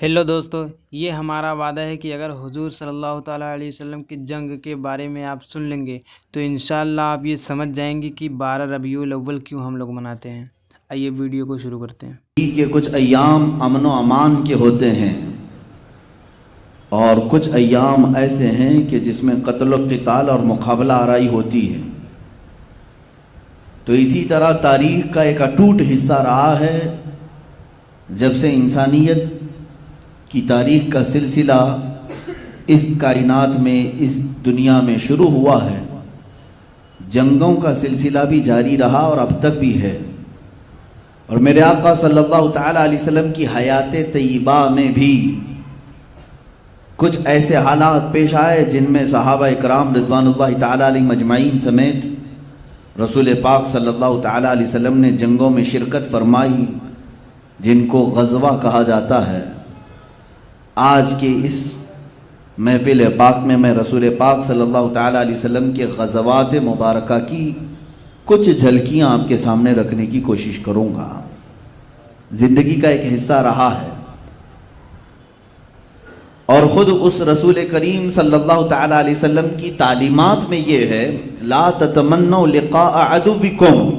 Hello دوستو، یہ ہمارا وعدہ ہے کہ اگر حضور صلی اللہ تعالیٰ علیہ وسلم کی جنگ کے بارے میں آپ سن لیں گے تو انشاءاللہ آپ یہ سمجھ جائیں گے کہ 12 ربیع الاول کیوں ہم لوگ مناتے ہیں۔ آئیے ویڈیو کو شروع کرتے ہیں۔ کہ کچھ ایام امن و امان کے ہوتے ہیں اور کچھ ایام ایسے ہیں کہ جس میں قتل و قتال اور مقابلہ آرائی ہوتی ہے۔ تو اسی طرح تاریخ کا ایک اٹوٹ حصہ رہا ہے جب سے انسانیت کی تاریخ کا سلسلہ اس کائنات میں، اس دنیا میں شروع ہوا ہے۔ جنگوں کا سلسلہ بھی جاری رہا اور اب تک بھی ہے، اور میرے آقا صلی اللہ تعالیٰ علیہ وسلم کی حیات طیبہ میں بھی کچھ ایسے حالات پیش آئے جن میں صحابہ اکرام رضوان اللہ تعالیٰ علیہ مجمعین سمیت رسول پاک صلی اللہ تعالیٰ علیہ وسلم نے جنگوں میں شرکت فرمائی، جن کو غزوہ کہا جاتا ہے۔ آج کے اس محفل پاک میں رسول پاک صلی اللہ تعالیٰ علیہ وسلم کے غزوات مبارکہ کی کچھ جھلکیاں آپ کے سامنے رکھنے کی کوشش کروں گا۔ زندگی کا ایک حصہ رہا ہے، اور خود اس رسول کریم صلی اللہ تعالیٰ علیہ وسلم کی تعلیمات میں یہ ہے، لا تتمنوا لقاء عدوکم،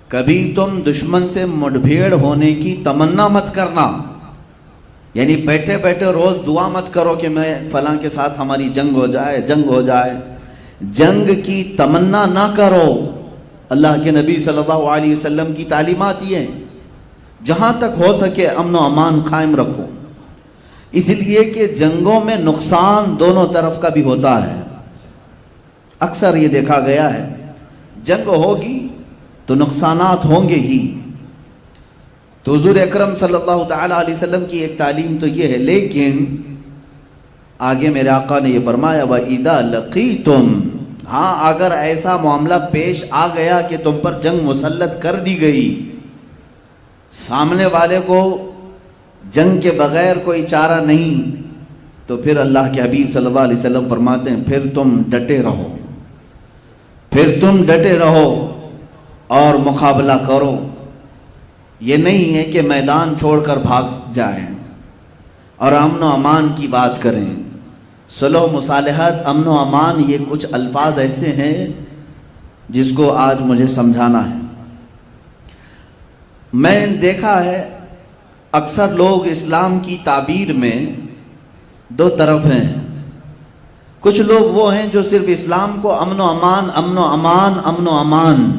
کبھی تم دشمن سے مڈبھیڑ ہونے کی تمنا مت کرنا۔ یعنی بیٹھے بیٹھے روز دعا مت کرو کہ میں فلاں کے ساتھ ہماری جنگ ہو جائے، جنگ ہو جائے، جنگ کی تمنا نہ کرو۔ اللہ کے نبی صلی اللہ علیہ وسلم کی تعلیمات یہ ہیں، جہاں تک ہو سکے امن و امان قائم رکھو، اس لیے کہ جنگوں میں نقصان دونوں طرف کا بھی ہوتا ہے۔ اکثر یہ دیکھا گیا ہے جنگ ہوگی تو نقصانات ہوں گے ہی۔ تو حضور اکرم صلی اللہ تعالیٰ علیہ وسلم کی ایک تعلیم تو یہ ہے، لیکن آگے میرے آقا نے یہ فرمایا وَإِذَا لَقِيتُمْ، ہاں اگر ایسا معاملہ پیش آ گیا کہ تم پر جنگ مسلط کر دی گئی، سامنے والے کو جنگ کے بغیر کوئی چارہ نہیں، تو پھر اللہ کے حبیب صلی اللہ علیہ وسلم فرماتے ہیں پھر تم ڈٹے رہو، پھر تم ڈٹے رہو اور مقابلہ کرو۔ یہ نہیں ہے کہ میدان چھوڑ کر بھاگ جائیں اور امن و امان کی بات کریں۔ صلح و مصالحت، امن و امان، یہ کچھ الفاظ ایسے ہیں جس کو آج مجھے سمجھانا ہے۔ میں نے دیکھا ہے اکثر لوگ اسلام کی تعبیر میں دو طرف ہیں۔ کچھ لوگ وہ ہیں جو صرف اسلام کو امن و امان، امن و امان، امن و امان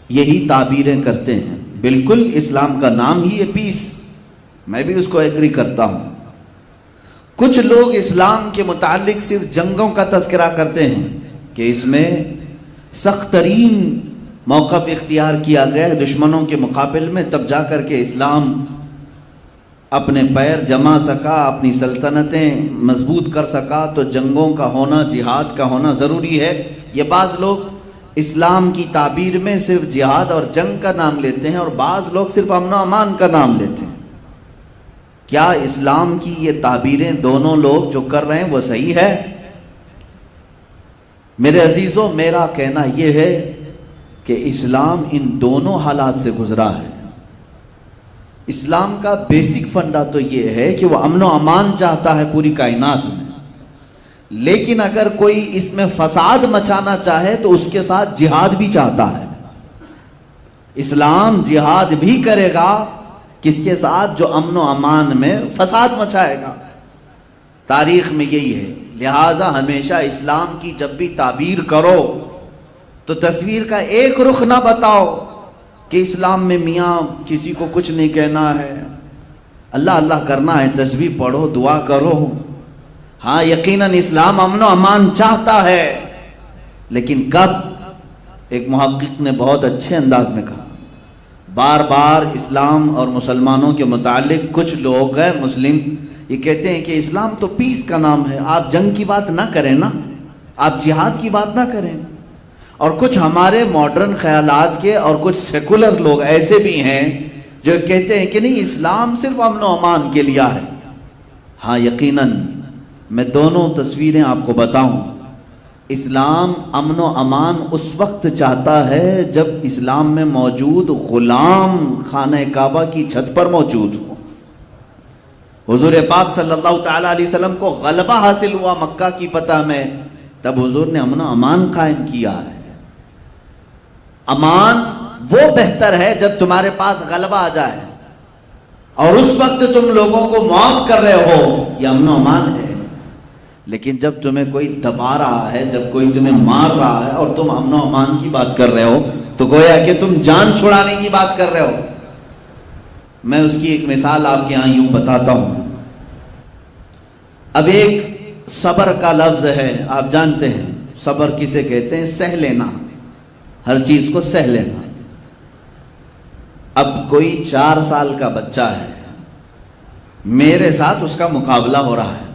یہی تعبیریں کرتے ہیں۔ بالکل اسلام کا نام ہی ہے پیس، میں بھی اس کو ایگری کرتا ہوں۔ کچھ لوگ اسلام کے متعلق صرف جنگوں کا تذکرہ کرتے ہیں کہ اس میں سخت ترین موقف اختیار کیا گیا ہے دشمنوں کے مقابل میں، تب جا کر کے اسلام اپنے پیر جما سکا، اپنی سلطنتیں مضبوط کر سکا، تو جنگوں کا ہونا، جہاد کا ہونا ضروری ہے۔ یہ بعض لوگ اسلام کی تعبیر میں صرف جہاد اور جنگ کا نام لیتے ہیں، اور بعض لوگ صرف امن و امان کا نام لیتے ہیں۔ کیا اسلام کی یہ تعبیریں دونوں لوگ جو کر رہے ہیں وہ صحیح ہے؟ میرے عزیزوں، میرا کہنا یہ ہے کہ اسلام ان دونوں حالات سے گزرا ہے۔ اسلام کا بیسک فنڈا تو یہ ہے کہ وہ امن و امان چاہتا ہے پوری کائنات میں، لیکن اگر کوئی اس میں فساد مچانا چاہے تو اس کے ساتھ جہاد بھی چاہتا ہے۔ اسلام جہاد بھی کرے گا کس کے ساتھ؟ جو امن و امان میں فساد مچائے گا۔ تاریخ میں یہی ہے، لہٰذا ہمیشہ اسلام کی جب بھی تعبیر کرو تو تصویر کا ایک رخ نہ بتاؤ کہ اسلام میں میاں کسی کو کچھ نہیں کہنا ہے، اللہ اللہ کرنا ہے، تسبیح پڑھو، دعا کرو۔ ہاں یقیناً اسلام امن و امان چاہتا ہے، لیکن کب؟ ایک محقق نے بہت اچھے انداز میں کہا، بار بار اسلام اور مسلمانوں کے متعلق کچھ لوگ غیر مسلم یہ کہتے ہیں کہ اسلام تو پیس کا نام ہے، آپ جنگ کی بات نہ کریں نا، آپ جہاد کی بات نہ کریں۔ اور کچھ ہمارے ماڈرن خیالات کے اور کچھ سیکولر لوگ ایسے بھی ہیں جو کہتے ہیں کہ نہیں، اسلام صرف امن و امان کے لیے ہے۔ ہاں یقیناً میں دونوں تصویریں آپ کو بتاؤں۔ اسلام امن و امان اس وقت چاہتا ہے جب اسلام میں موجود غلام خانہ کعبہ کی چھت پر موجود ہو۔ حضور پاک صلی اللہ تعالیٰ علیہ وسلم کو غلبہ حاصل ہوا مکہ کی فتح میں، تب حضور نے امن و امان قائم کیا ہے۔ امان وہ بہتر ہے جب تمہارے پاس غلبہ آ جائے، اور اس وقت تم لوگوں کو معاف کر رہے ہو، یہ امن و امان ہے۔ لیکن جب تمہیں کوئی دبا رہا ہے، جب کوئی تمہیں مار رہا ہے اور تم امن و امان کی بات کر رہے ہو، تو گویا کہ تم جان چھڑانے کی بات کر رہے ہو۔ میں اس کی ایک مثال آپ کے یہاں یوں بتاتا ہوں۔ اب ایک صبر کا لفظ ہے، آپ جانتے ہیں صبر کسے کہتے ہیں؟ سہ لینا، ہر چیز کو سہ لینا۔ اب کوئی 4 سال کا بچہ ہے، میرے ساتھ اس کا مقابلہ ہو رہا ہے۔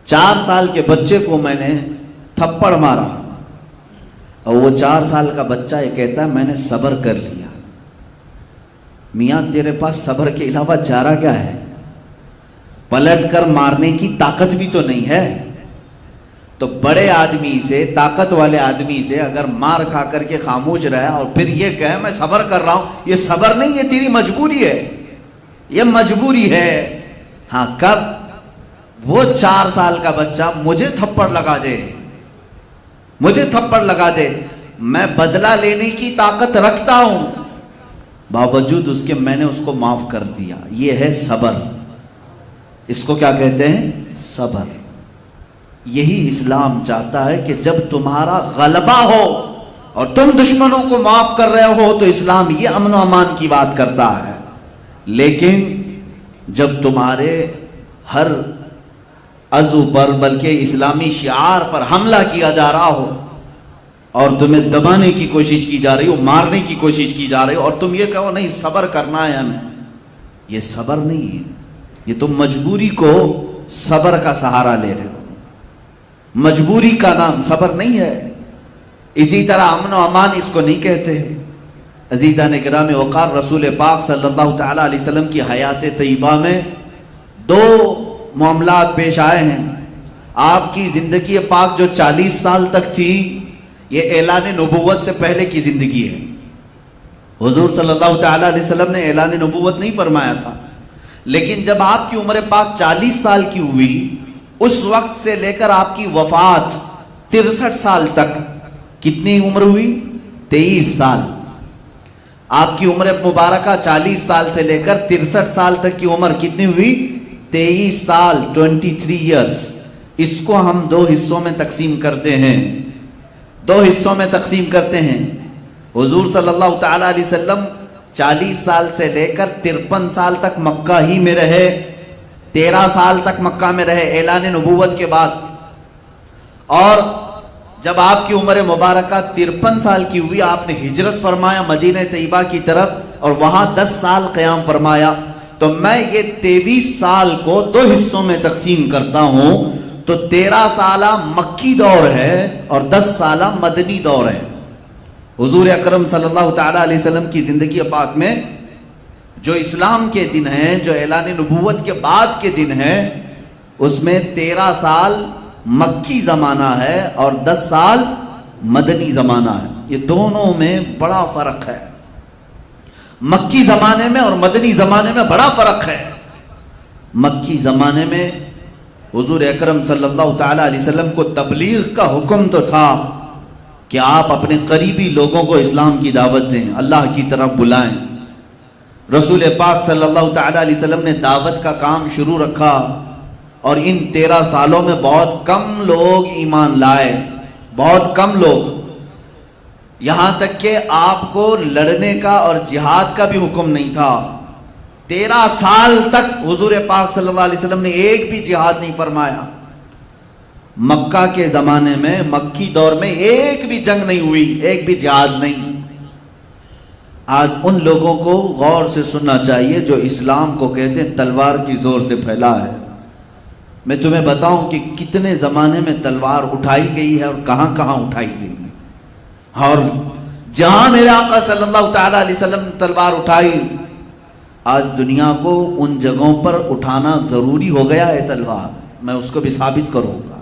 4 سال کے بچے کو میں نے تھپڑ مارا، اور وہ 4 سال کا بچہ یہ کہتا ہے میں نے صبر کر لیا۔ میاں تیرے پاس صبر کے علاوہ چارہ کیا ہے؟ پلٹ کر مارنے کی طاقت بھی تو نہیں ہے۔ تو بڑے آدمی سے، طاقت والے آدمی سے اگر مار کھا کر کے خاموش رہے اور پھر یہ کہے میں صبر کر رہا ہوں، یہ صبر نہیں، یہ تیری مجبوری ہے، یہ مجبوری ہے۔ ہاں کب؟ وہ 4 سال کا بچہ مجھے تھپڑ لگا دے، مجھے تھپڑ لگا دے، میں بدلہ لینے کی طاقت رکھتا ہوں، باوجود اس کے میں نے اس کو معاف کر دیا۔ یہ ہے صبر۔ اس کو کیا کہتے ہیں؟ صبر۔ یہی اسلام چاہتا ہے کہ جب تمہارا غلبہ ہو اور تم دشمنوں کو معاف کر رہے ہو تو اسلام یہ امن و امان کی بات کرتا ہے۔ لیکن جب تمہارے ہر عضو پر، بلکہ اسلامی شعار پر حملہ کیا جا رہا ہو اور تمہیں دبانے کی کوشش کی جا رہی ہو، مارنے کی کوشش کی جا رہی ہو، اور تم یہ کہو نہیں صبر کرنا ہے ہمیں، یہ صبر نہیں ہے، یہ تم مجبوری کو صبر کا سہارا لے رہے ہو۔ مجبوری کا نام صبر نہیں ہے۔ اسی طرح امن و امان اس کو نہیں کہتے۔ عزیزان کرام وقار، رسول پاک صلی اللہ تعالیٰ علیہ وسلم کی حیات طیبہ میں 2 معاملات پیش آئے ہیں۔ آپ کی زندگی پاک جو 40 سال تک تھی، یہ اعلان نبوت سے پہلے کی زندگی ہے۔ حضور صلی اللہ تعالیٰ علیہ وسلم نے اعلان نبوت نہیں فرمایا تھا، لیکن جب آپ کی عمر پاک 40 سال کی ہوئی، اس وقت سے لے کر آپ کی وفات 63 سال تک کتنی عمر ہوئی؟ 23 سال۔ آپ کی عمر مبارکہ 40 سال سے لے کر 63 سال تک کی عمر کتنی ہوئی؟ 23 سال، 23 ایئرس۔ اس کو ہم 2 حصوں میں تقسیم کرتے ہیں، 2 حصوں میں تقسیم کرتے ہیں۔ حضور صلی اللہ تعالیٰ علیہ وسلم 40 سال سے لے کر 53 سال تک مکہ ہی میں رہے، 13 سال تک مکہ میں رہے اعلان نبوت کے بعد، اور جب آپ کی عمر مبارکہ 53 سال کی ہوئی، آپ نے ہجرت فرمایا مدینہ طیبہ کی طرف، اور وہاں 10 سال قیام فرمایا۔ تو میں یہ 23 سال کو 2 حصوں میں تقسیم کرتا ہوں، تو 13 سالہ مکی دور ہے اور 10 سالہ مدنی دور ہے۔ حضور اکرم صلی اللہ تعالیٰ علیہ وسلم کی زندگی پاک میں جو اسلام کے دن ہیں، جو اعلان نبوت کے بعد کے دن ہیں، اس میں 13 سال مکی زمانہ ہے اور 10 سال مدنی زمانہ ہے۔ یہ دونوں میں بڑا فرق ہے، مکی زمانے میں اور مدنی زمانے میں بڑا فرق ہے۔ مکی زمانے میں حضور اکرم صلی اللہ تعالیٰ علیہ وسلم کو تبلیغ کا حکم تو تھا کہ آپ اپنے قریبی لوگوں کو اسلام کی دعوت دیں، اللہ کی طرف بلائیں۔ رسول پاک صلی اللہ تعالیٰ علیہ وسلم نے دعوت کا کام شروع رکھا، اور ان 13 سالوں میں بہت کم لوگ ایمان لائے، بہت کم لوگ، یہاں تک کہ آپ کو لڑنے کا اور جہاد کا بھی حکم نہیں تھا۔ 13 سال تک حضور پاک صلی اللہ علیہ وسلم نے ایک بھی جہاد نہیں فرمایا۔ مکہ کے زمانے میں، مکی دور میں ایک بھی جنگ نہیں ہوئی، ایک بھی جہاد نہیں۔ آج ان لوگوں کو غور سے سننا چاہیے جو اسلام کو کہتے ہیں تلوار کی زور سے پھیلا ہے۔ میں تمہیں بتاؤں کہ کتنے زمانے میں تلوار اٹھائی گئی ہے اور کہاں کہاں اٹھائی گئی ہے، اور جہاں میرے آقا صلی اللہ تعالیٰ علیہ وسلم نے تلوار اٹھائی، آج دنیا کو ان جگہوں پر اٹھانا ضروری ہو گیا ہے تلوار۔ میں اس کو بھی ثابت کروں گا۔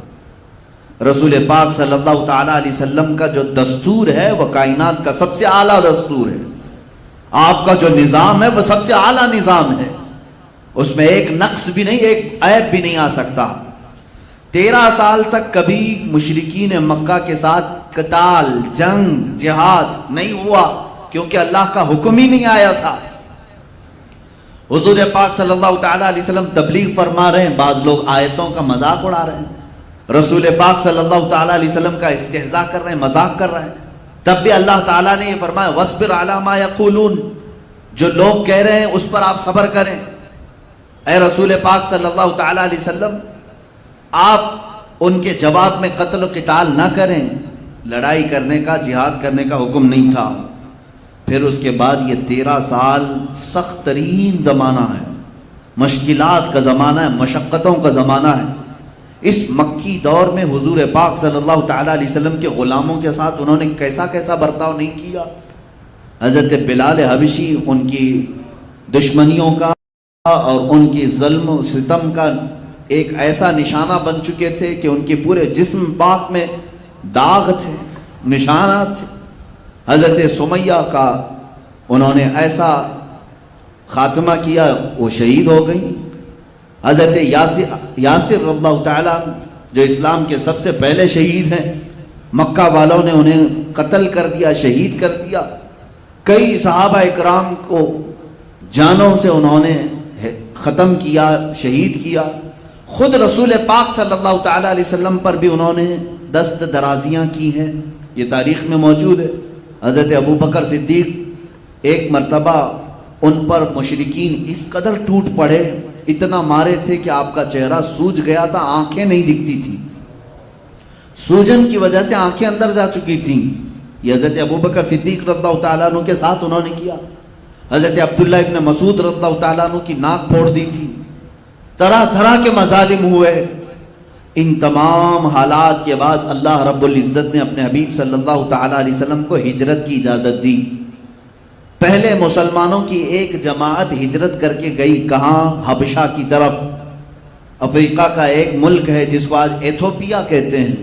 رسول پاک صلی اللہ تعالیٰ علیہ وسلم کا جو دستور ہے وہ کائنات کا سب سے اعلیٰ دستور ہے۔ آپ کا جو نظام ہے وہ سب سے اعلیٰ نظام ہے۔ اس میں ایک نقص بھی نہیں، ایک عیب بھی نہیں آ سکتا۔ 13 سال تک کبھی مشرکین مکہ کے ساتھ قتال، جنگ، جہاد نہیں ہوا، کیونکہ اللہ کا حکم ہی نہیں آیا تھا۔ حضور پاک صلی اللہ تعالیٰ علیہ وسلم تبلیغ فرما رہے ہیں، بعض لوگ آیتوں کا مذاق اڑا رہے ہیں، رسول پاک صلی اللہ تعالیٰ علیہ وسلم کا استہزاء کر رہے ہیں، مذاق کر رہے ہیں، تب بھی اللہ تعالیٰ نے یہ فرمایا وَاصْبِرْ عَلَىٰ مَا يَقُولُونَ، جو لوگ کہہ رہے ہیں اس پر آپ صبر کریں۔ اے رسول پاک صلی اللہ تعالیٰ علیہ وسلم، آپ ان کے جواب میں قتل و قتال نہ کریں، لڑائی کرنے کا، جہاد کرنے کا حکم نہیں تھا۔ پھر اس کے بعد یہ 13 سال سخت ترین زمانہ ہے، مشکلات کا زمانہ ہے، مشقتوں کا زمانہ ہے۔ اس مکی دور میں حضور پاک صلی اللہ تعالیٰ علیہ وسلم کے غلاموں کے ساتھ انہوں نے کیسا کیسا برتاؤ نہیں کیا۔ حضرت بلال حبشی ان کی دشمنیوں کا اور ان کی ظلم و ستم کا ایک ایسا نشانہ بن چکے تھے کہ ان کے پورے جسم پاک میں داغ تھے، نشانات تھے۔ حضرت سمیہ کا انہوں نے ایسا خاتمہ کیا، وہ شہید ہو گئی۔ حضرت یاسر رضی اللہ تعالیٰ جو اسلام کے سب سے پہلے شہید ہیں، مکہ والوں نے انہیں قتل کر دیا، شہید کر دیا۔ کئی صحابہ اکرام کو جانوں سے انہوں نے ختم کیا، شہید کیا۔ خود رسول پاک صلی اللہ تعالیٰ علیہ وسلم پر بھی انہوں نے دست درازیاں کی ہیں، یہ تاریخ میں موجود ہے۔ حضرت ابو بکر صدیق ایک مرتبہ ان پر مشرکین اس قدر ٹوٹ پڑے، اتنا مارے تھے کہ آپ کا چہرہ سوج گیا تھا، آنکھیں نہیں دکھتی تھیں، سوجن کی وجہ سے آنکھیں اندر جا چکی تھیں۔ یہ حضرت ابو بکر صدیق رضی اللہ تعالیٰ عنہ کے ساتھ انہوں نے کیا۔ حضرت عبداللہ ابن مسعود رضی اللہ تعالیٰ عنہ کی ناک پھوڑ دی تھی، طرح طرح کے مظالم ہوئے۔ ان تمام حالات کے بعد اللہ رب العزت نے اپنے حبیب صلی اللہ تعالیٰ علیہ وسلم کو ہجرت کی اجازت دی۔ پہلے مسلمانوں کی ایک جماعت ہجرت کر کے گئی، کہاں؟ حبشہ کی طرف۔ افریقہ کا ایک ملک ہے جس کو آج ایتھوپیا کہتے ہیں،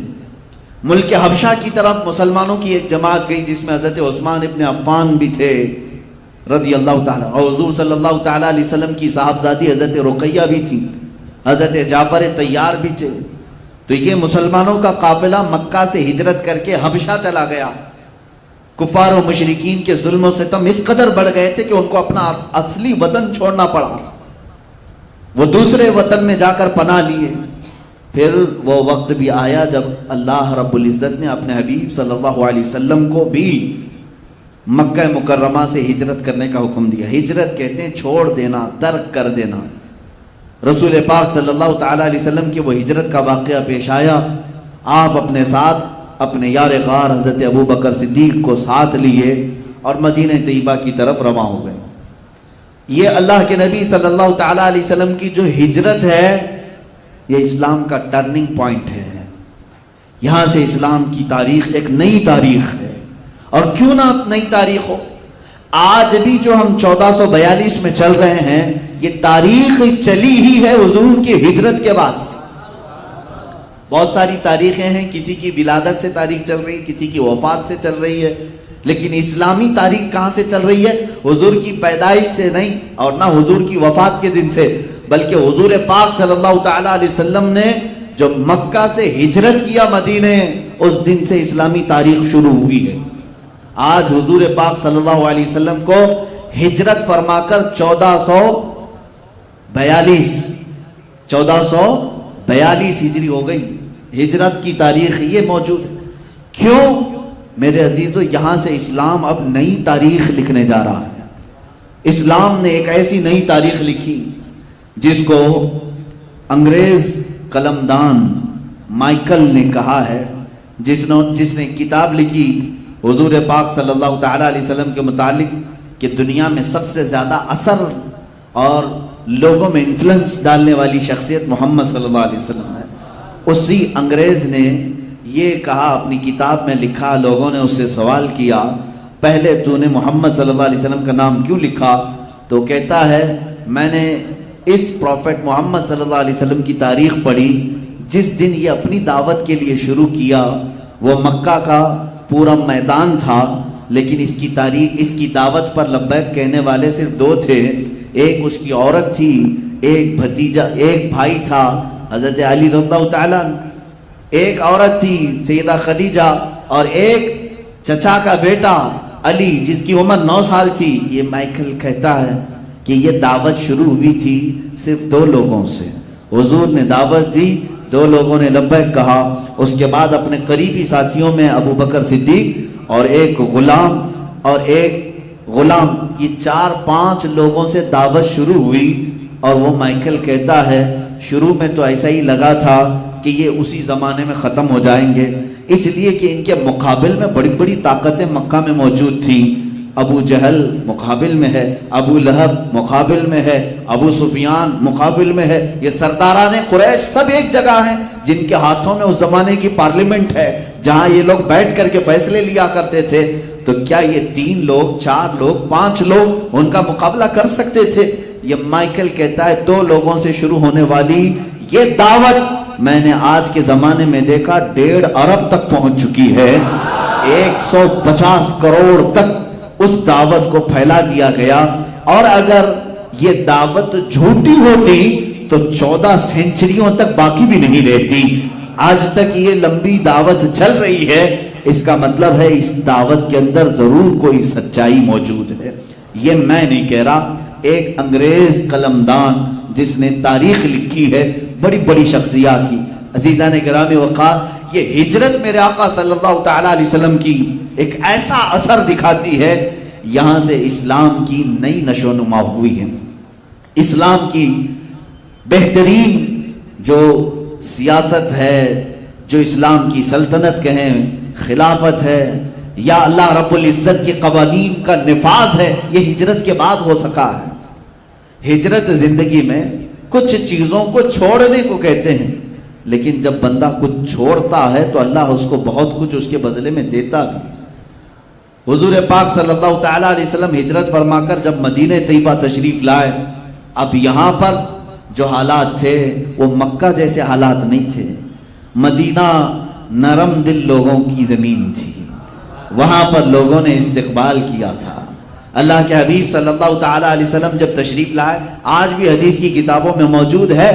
ملک حبشہ کی طرف مسلمانوں کی ایک جماعت گئی، جس میں حضرت عثمان ابن عفان بھی تھے رضی اللہ تعالیٰ، اور حضور صلی اللہ تعالیٰ علیہ وسلم کی صاحبزادی حضرت رقیہ بھی تھی، حضرت جعفر طیار بھی تھے۔ تو یہ مسلمانوں کا قافلہ مکہ سے ہجرت کر کے حبشہ چلا گیا۔ کفار و مشرکین کے ظلم و ستم اس قدر بڑھ گئے تھے کہ ان کو اپنا اصلی وطن چھوڑنا پڑا، وہ دوسرے وطن میں جا کر پناہ لیے۔ پھر وہ وقت بھی آیا جب اللہ رب العزت نے اپنے حبیب صلی اللہ علیہ وسلم کو بھی مکہ مکرمہ سے ہجرت کرنے کا حکم دیا۔ ہجرت کہتے ہیں چھوڑ دینا، ترک کر دینا۔ رسول پاک صلی اللہ تعالیٰ علیہ وسلم کی وہ ہجرت کا واقعہ پیش آیا۔ آپ اپنے ساتھ اپنے یار غار حضرت ابو بکر صدیق کو ساتھ لیے اور مدینہ طیبہ کی طرف رواں ہو گئے۔ یہ اللہ کے نبی صلی اللہ تعالیٰ علیہ وسلم کی جو ہجرت ہے، یہ اسلام کا ٹرننگ پوائنٹ ہے۔ یہاں سے اسلام کی تاریخ ایک نئی تاریخ ہے، اور کیوں نہ نئی تاریخ ہو؟ آج بھی جو ہم 1442 میں چل رہے ہیں، یہ تاریخ چلی ہی ہے حضور کی ہجرت کے بعد سے۔ بہت ساری تاریخیں ہیں، کسی کی ولادت سے تاریخ چل رہی ہے، کسی کی وفات سے چل رہی ہے، لیکن اسلامی تاریخ کہاں سے چل رہی ہے؟ حضور کی پیدائش سے نہیں، اور نہ حضور کی وفات کے دن سے، بلکہ حضور پاک صلی اللہ تعالیٰ علیہ وسلم نے جو مکہ سے ہجرت کیا مدینے، اس دن سے اسلامی تاریخ شروع ہوئی ہے۔ آج حضور پاک صلی اللہ علیہ وسلم کو ہجرت فرما کر 1442 ہجری ہو گئی۔ ہجرت کی تاریخ یہ موجود ہے۔ کیوں میرے عزیزو؟ یہاں سے اسلام اب نئی تاریخ لکھنے جا رہا ہے۔ اسلام نے ایک ایسی نئی تاریخ لکھی جس کو انگریز قلمدان مائیکل نے کہا ہے، جس نے کتاب لکھی حضور پاک صلی اللہ تعالیٰ علیہ وسلم کے متعلق کہ دنیا میں سب سے زیادہ اثر اور لوگوں میں انفلوئنس ڈالنے والی شخصیت محمد صلی اللہ علیہ وسلم ہے۔ اسی انگریز نے یہ کہا، اپنی کتاب میں لکھا، لوگوں نے اس سے سوال کیا پہلے تو نے محمد صلی اللہ علیہ وسلم کا نام کیوں لکھا؟ تو کہتا ہے میں نے اس پروفٹ محمد صلی اللہ علیہ وسلم کی تاریخ پڑھی، جس دن یہ اپنی دعوت کے لیے شروع کیا وہ مکہ کا پورا میدان تھا، لیکن اس کی تاریخ، اس کی دعوت پر لبیک کہنے والے صرف 2 تھے، ایک اس کی عورت تھی، ایک بھتیجا، ایک بھائی تھا حضرت علی رضی اللہ تعالیٰ، ایک عورت تھی سیدہ خدیجہ، اور ایک چچا کا بیٹا علی جس کی عمر 9 سال تھی۔ یہ مائیکل کہتا ہے کہ یہ دعوت شروع ہوئی تھی صرف 2 لوگوں سے۔ حضور نے دعوت دی، 2 لوگوں نے لبیک کہا، اس کے بعد اپنے قریبی ساتھیوں میں ابو بکر صدیق اور ایک غلام، یہ 4-5 لوگوں سے دعوت شروع ہوئی۔ اور وہ مائیکل کہتا ہے شروع میں تو ایسا ہی لگا تھا کہ یہ اسی زمانے میں ختم ہو جائیں گے، اس لیے کہ ان کے مقابل میں بڑی بڑی طاقتیں مکہ میں موجود تھیں۔ ابو جہل مقابل میں ہے، ابو لہب مقابل میں ہے، ابو سفیان مقابل میں ہے، یہ سرداران قریش سب ایک جگہ ہیں جن کے ہاتھوں میں اس زمانے کی پارلیمنٹ ہے جہاں یہ لوگ بیٹھ کر کے فیصلے لیا کرتے تھے۔ تو کیا یہ 3 لوگ، 4 لوگ، 5 لوگ ان کا مقابلہ کر سکتے تھے؟ یہ مائیکل کہتا ہے 2 لوگوں سے شروع ہونے والی یہ دعوت میں نے آج کے زمانے میں دیکھا 1.5 ارب تک پہنچ چکی ہے، 150 کروڑ تک اس دعوت کو پھیلا دیا گیا۔ اور اگر یہ دعوت جھوٹی ہوتی تو 14 سینچریوں تک باقی بھی نہیں رہتی۔ آج تک یہ لمبی دعوت چل رہی ہے، اس کا مطلب ہے اس دعوت کے اندر ضرور کوئی سچائی موجود ہے۔ یہ میں نہیں کہہ رہا، ایک انگریز قلمدان جس نے تاریخ لکھی ہے بڑی بڑی شخصیات کی، عزیزان گرامی وقار، یہ ہجرت میرے آقا صلی اللہ تعالیٰ علیہ وسلم کی ایک ایسا اثر دکھاتی ہے، یہاں سے اسلام کی نئی نشو و نما ہوئی ہے۔ اسلام کی بہترین جو سیاست ہے، جو اسلام کی سلطنت کہیں، خلافت ہے، یا اللہ رب العزت کے قوانین کا نفاذ ہے، یہ ہجرت کے بعد ہو سکا ہے۔ ہجرت زندگی میں کچھ چیزوں کو چھوڑنے کو کہتے ہیں، لیکن جب بندہ کچھ چھوڑتا ہے تو اللہ اس کو بہت کچھ اس کے بدلے میں دیتا بھی۔ حضور پاک صلی اللہ تعالیٰ علیہ وسلم ہجرت فرما کر جب مدینہ طیبہ تشریف لائے، اب یہاں پر جو حالات تھے وہ مکہ جیسے حالات نہیں تھے۔ مدینہ نرم دل لوگوں کی زمین تھی، وہاں پر لوگوں نے استقبال کیا تھا۔ اللہ کے حبیب صلی اللہ تعالیٰ علیہ وسلم جب تشریف لائے، آج بھی حدیث کی کتابوں میں موجود ہے،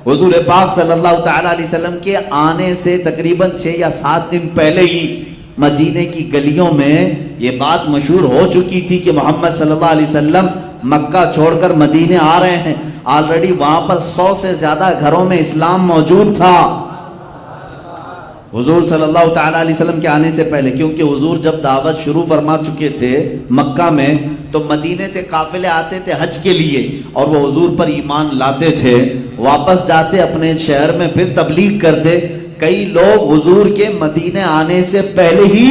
حضور پاک صلی اللہ تعالیٰ علیہ وسلم کے آنے سے تقریباً 6 یا 7 دن پہلے ہی مدینے کی گلیوں میں یہ بات مشہور ہو چکی تھی کہ محمد صلی اللہ علیہ وسلم مکہ چھوڑ کر مدینے آ رہے ہیں۔ آلریڈی وہاں پر 100 سے زیادہ گھروں میں اسلام موجود تھا حضور صلی اللہ تعالیٰ علیہ وسلم کے آنے سے پہلے، کیونکہ حضور جب دعوت شروع فرما چکے تھے مکہ میں تو مدینے سے قافلے آتے تھے حج کے لیے، اور وہ حضور پر ایمان لاتے تھے، واپس جاتے اپنے شہر میں پھر تبلیغ کرتے۔ کئی لوگ حضور کے مدینے آنے سے پہلے ہی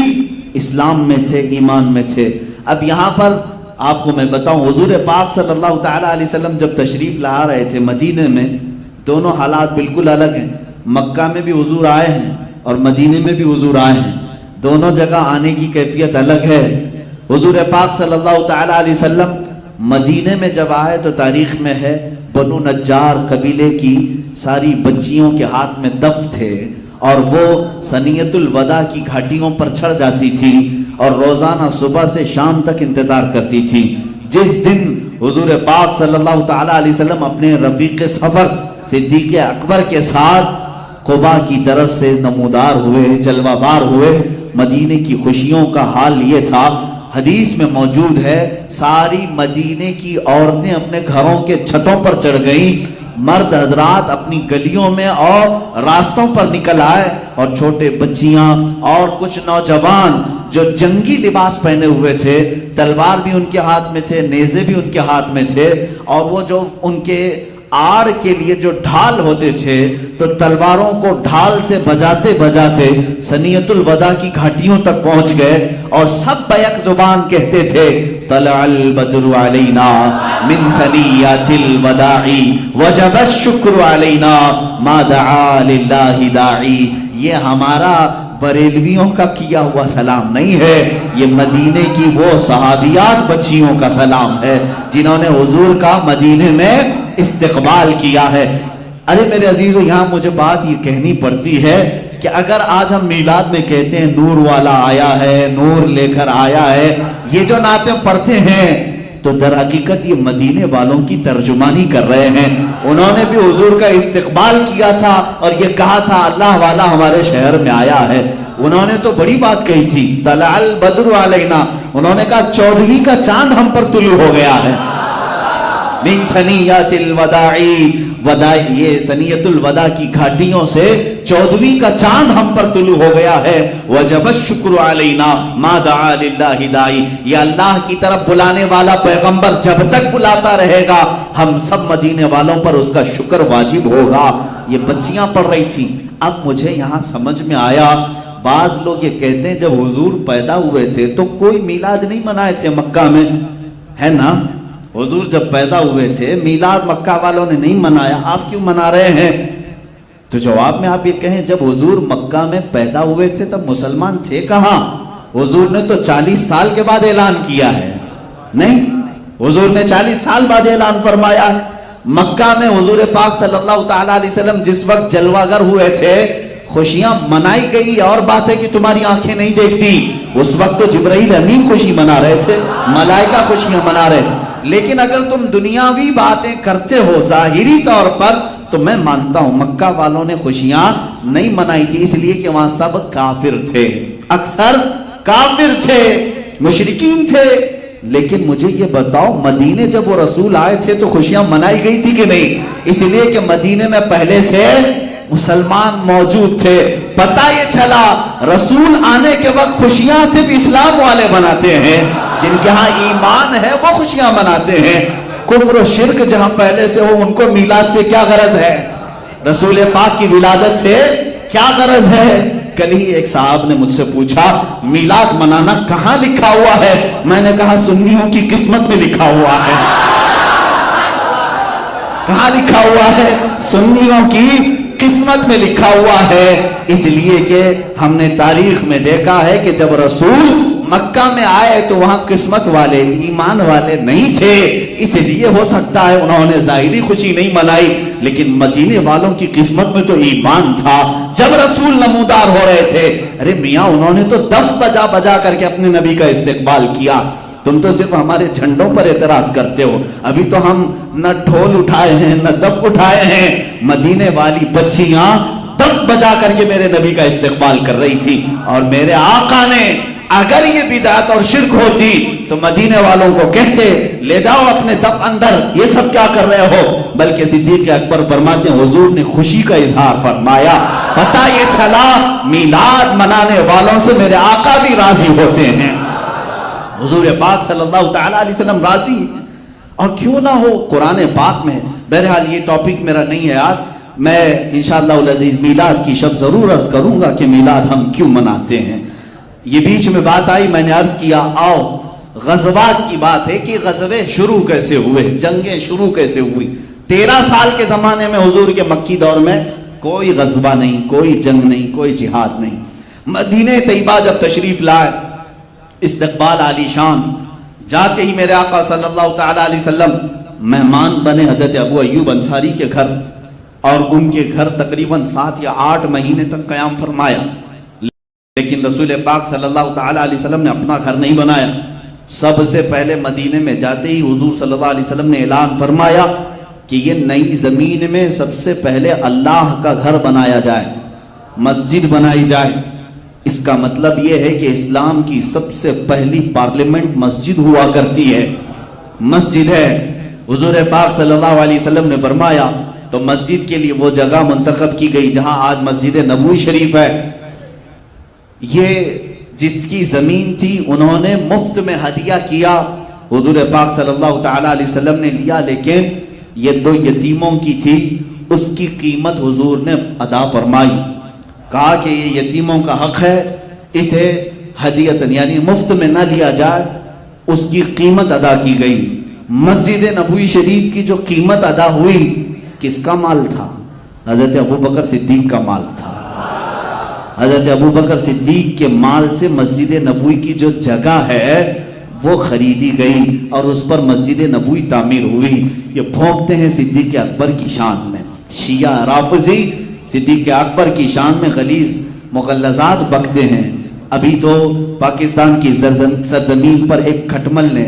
اسلام میں تھے، ایمان میں تھے۔ اب یہاں پر آپ کو میں بتاؤں، حضور پاک صلی اللہ تعالیٰ علیہ وسلم جب تشریف لا رہے تھے مدینے میں، دونوں حالات بالکل الگ ہیں۔ مکہ میں بھی حضور آئے ہیں اور مدینے میں بھی حضور آئے ہیں، دونوں جگہ آنے کی کیفیت الگ ہے۔ حضور پاک صلی اللہ تعالیٰ علیہ وسلم مدینے میں جب آئے تو تاریخ میں ہے بنو نجار قبیلے کی ساری بچیوں کے ہاتھ میں دف تھے، اور وہ سنیت الوداع کی گھاٹیوں پر چڑھ جاتی تھی اور روزانہ صبح سے شام تک انتظار کرتی تھی۔ جس دن حضور پاک صلی اللہ تعالیٰ علیہ وسلم اپنے رفیق سفر صدیق اکبر کے ساتھ قبا کی طرف سے نمودار ہوئے، جلوہ بار ہوئے، مدینے کی خوشیوں کا حال یہ تھا، حدیث میں موجود ہے، ساری مدینے کی عورتیں اپنے گھروں کے چھتوں پر چڑھ گئیں، مرد حضرات اپنی گلیوں میں اور راستوں پر نکل آئے، اور چھوٹے بچیاں اور کچھ نوجوان جو جنگی لباس پہنے ہوئے تھے، تلوار بھی ان کے ہاتھ میں تھے، نیزے بھی ان کے ہاتھ میں تھے، اور وہ جو ان کے آڑ کے لیے جو ڈھال ہوتے تھے تو تلواروں کو ڈھال سے بجاتے بجاتے سنیت الوداع کی گھاٹیوں تک پہنچ گئے، اور سب بیک زبان کہتے تھے طلع البدر علینا من ثنیات الوداع وجب الشکر علینا ما دعا للہ داعی۔ یہ ہمارا بریلویوں کا کیا ہوا سلام نہیں ہے، یہ مدینے کی وہ صحابیات بچیوں کا سلام ہے جنہوں نے حضور کا مدینے میں استقبال کیا ہے۔ ارے میرے عزیزو، یہاں مجھے بات یہ کہنی پڑتی ہے کہ اگر آج ہم میلاد میں کہتے ہیں نور والا آیا ہے، نور لے کر آیا ہے، یہ جو نعتیں پڑھتے ہیں تو در حقیقت یہ مدینے والوں کی ترجمانی کر رہے ہیں. انہوں نے بھی حضور کا استقبال کیا تھا اور یہ کہا تھا اللہ والا ہمارے شہر میں آیا ہے. انہوں نے تو بڑی بات کہی تھی, طلع البدر علینا, انہوں نے کہا 14ویں کا چاند ہم پر طلوع ہو گیا ہے. من ثنیات الوداع, یہ ثنیت الوداع کی گھاٹیوں سے 14ویں کا چاند ہم پر طلوع ہو گیا ہے. وجب الشکر علینا ما دعا للہ داعی, یہ اللہ کی طرف بلانے والا پیغمبر جب تک بلاتا رہے گا ہم سب مدینے والوں پر اس کا شکر واجب ہوگا. یہ بچیاں پڑھ رہی تھیں. اب مجھے یہاں سمجھ میں آیا, بعض لوگ یہ کہتے ہیں جب حضور پیدا ہوئے تھے تو کوئی میلاد نہیں منائے تھے مکہ میں, ہے نا؟ حضور جب پیدا ہوئے تھے میلاد مکہ والوں نے نہیں منایا, آپ کیوں منا رہے ہیں؟ تو جواب میں آپ یہ کہیں جب حضور مکہ میں پیدا ہوئے تھے تب مسلمان تھے کہاں؟ حضور نے تو 40 سال کے بعد اعلان کیا ہے. نہیں, حضور نے 40 سال بعد اعلان فرمایا. مکہ میں حضور پاک صلی اللہ تعالی علیہ وسلم جس وقت جلوہ گر ہوئے تھے خوشیاں منائی گئی, اور بات ہے کہ تمہاری آنکھیں نہیں دیکھتی. اس وقت تو جبرائیل امین خوشی منا رہے تھے, ملائکہ خوشیاں منا رہے تھے. لیکن اگر تم دنیاوی باتیں کرتے ہو ظاہری طور پر تو میں مانتا ہوں مکہ والوں نے خوشیاں نہیں منائی تھی, اس لیے کہ وہاں سب کافر تھے, اکثر کافر تھے, مشرکین تھے. لیکن مجھے یہ بتاؤ مدینے جب وہ رسول آئے تھے تو خوشیاں منائی گئی تھی کہ نہیں؟ اس لیے کہ مدینے میں پہلے سے مسلمان موجود تھے. پتہ یہ چلا رسول آنے کے وقت خوشیاں صرف اسلام والے مناتے ہیں, جن کے ہاں ایمان ہے وہ خوشیاں مناتے ہیں. کفر و شرک جہاں پہلے سے ہو ان کو میلاد سے کیا غرض ہے؟ رسول پاک کی ولادت سے کیا غرض ہے؟ کل ہی ایک صاحب نے مجھ سے پوچھا میلاد منانا کہاں لکھا ہوا ہے؟ میں نے کہا سنیوں کی قسمت میں لکھا ہوا ہے. کہاں لکھا ہوا ہے؟ سنیوں کی قسمت میں لکھا ہوا ہے. اس لیے کہ ہم نے تاریخ میں دیکھا ہے کہ جب رسول مکہ میں آئے تو وہاں قسمت والے ایمان والے نہیں تھے, اس لیے ہو سکتا ہے انہوں نے ظاہری خوشی نہیں منائی, لیکن مدینے والوں کی قسمت میں تو ایمان تھا. جب رسول نمودار ہو رہے تھے, ارے میاں انہوں نے تو دف بجا بجا کر کے اپنے نبی کا استقبال کیا. تم تو صرف ہمارے جھنڈوں پر اعتراض کرتے ہو. ابھی تو ہم نہ ڈھول اٹھائے ہیں نہ دف اٹھائے ہیں. مدینے والی بچیاں دف بجا کر کے میرے نبی کا استقبال کر رہی تھی, اور میرے آقا نے اگر یہ بدعت اور شرک ہوتی تو مدینے والوں کو کہتے لے جاؤ اپنے دف اندر, یہ سب کیا کر رہے ہو؟ بلکہ صدیق اکبر فرماتے ہیں حضور نے خوشی کا اظہار فرمایا. پتہ یہ چلا میلاد منانے والوں سے میرے آقا بھی راضی ہوتے ہیں. حضور پاک صلی اللہ تعالی علیہ وسلم راضی, اور کیوں نہ ہو قرآن پاک میں. بہرحال یہ ٹاپک میرا نہیں ہے یار, میں انشاءاللہ العزیز میلاد کی شب ضرور عرض کروں گا کہ میلاد ہم کیوں مناتے ہیں. یہ بیچ میں بات آئی, میں نے عرض کیا آؤ غزوات کی بات ہے کہ غزوے شروع کیسے ہوئے, جنگیں شروع کیسے ہوئی. 13 سال کے زمانے میں حضور کے مکی دور میں کوئی غزوہ نہیں, کوئی جنگ نہیں, کوئی جہاد نہیں. مدینہ طیبہ جب تشریف لائے, استقبال عالی شان, جاتے ہی میرے آقا صلی اللہ تعالی علیہ وسلم مہمان بنے حضرت ابو ایوب انصاری کے گھر, اور ان کے گھر تقریباً 7 یا 8 مہینے تک قیام فرمایا. لیکن رسول پاک صلی اللہ تعالی علیہ وسلم نے اپنا گھر نہیں بنایا. سب سے پہلے مدینے میں جاتے ہی حضور صلی اللہ علیہ وسلم نے اعلان فرمایا کہ یہ نئی زمین میں سب سے پہلے اللہ کا گھر بنایا جائے, مسجد بنائی جائے. اس کا مطلب یہ ہے کہ اسلام کی سب سے پہلی پارلیمنٹ مسجد ہوا کرتی ہے, مسجد ہے. حضور پاک صلی اللہ علیہ وسلم نے فرمایا تو مسجد کے لیے وہ جگہ منتخب کی گئی جہاں آج مسجد نبوی شریف ہے. یہ جس کی زمین تھی انہوں نے مفت میں ہدیہ کیا, حضور پاک صلی اللہ تعالی علیہ وسلم نے لیا, لیکن یہ 2 یتیموں کی تھی, اس کی قیمت حضور نے ادا فرمائی. کہا کہ یہ یتیموں کا حق ہے, اسے ہدیتن یعنی مفت میں نہ لیا جائے, اس کی قیمت ادا کی گئی. مسجد نبوی شریف کی جو قیمت ادا ہوئی کس کا مال تھا؟ حضرت ابوبکر صدیق کا مال تھا. حضرت ابوبکر صدیق کے مال سے مسجد نبوی کی جو جگہ ہے وہ خریدی گئی اور اس پر مسجد نبوی تعمیر ہوئی. یہ بھونکتے ہیں صدیق اکبر کی شان میں, شیعہ رافضی صدیق اکبر کی شان میں غلیظ مغلظات بکتے ہیں. ابھی تو پاکستان کی سرزمین پر ایک کھٹمل نے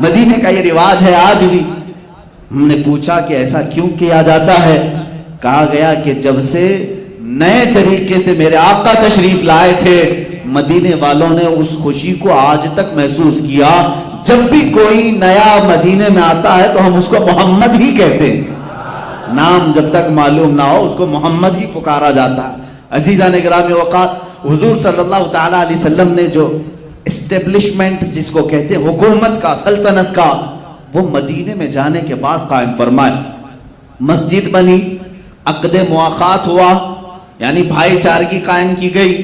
مدینے کا یہ رواج ہے آج بھی. ہم نے پوچھا کہ ایسا کیوں کیا جاتا ہے؟ کہا گیا کہ جب سے نئے طریقے سے میرے آقا تشریف لائے تھے, مدینے والوں نے اس خوشی کو آج تک محسوس کیا. جب بھی کوئی نیا مدینے میں آتا ہے تو ہم اس کو محمد ہی کہتے ہیں, نام جب تک معلوم نہ ہو اس کو محمد ہی پکارا جاتا ہے. عزیزان گرامی وقار, حضور صلی اللہ تعالی علیہ وسلم نے جو اسٹیبلشمنٹ جس کو کہتے ہیں حکومت کا, سلطنت کا, وہ مدینے میں جانے کے بعد قائم فرمائے. مسجد بنی, عقد مواخات ہوا, یعنی بھائی چارگی قائم کی گئی.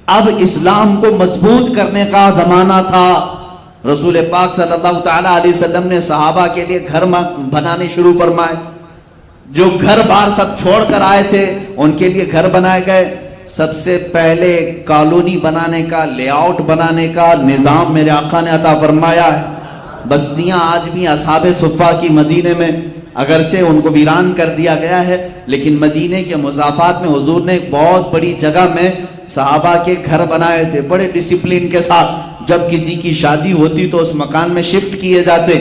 اب اسلام کو مضبوط کرنے کا زمانہ تھا. رسول پاک صلی اللہ تعالی علیہ وسلم نے صحابہ کے لیے گھر بنانے شروع فرمائے. جو گھر بار سب چھوڑ کر آئے تھے ان کے لیے گھر بنائے گئے. سب سے پہلے کالونی بنانے کا, لے آؤٹ بنانے کا نظام میرے آقا نے عطا فرمایا ہے. بستیاں آج بھی اصحاب صفہ کی مدینے میں, اگرچہ ان کو ویران کر دیا گیا ہے, لیکن مدینے کے مضافات میں حضور نے ایک بہت بڑی جگہ میں صحابہ کے گھر بنائے تھے بڑے ڈسپلن کے ساتھ. جب کسی کی شادی ہوتی تو اس مکان میں شفٹ کیے جاتے.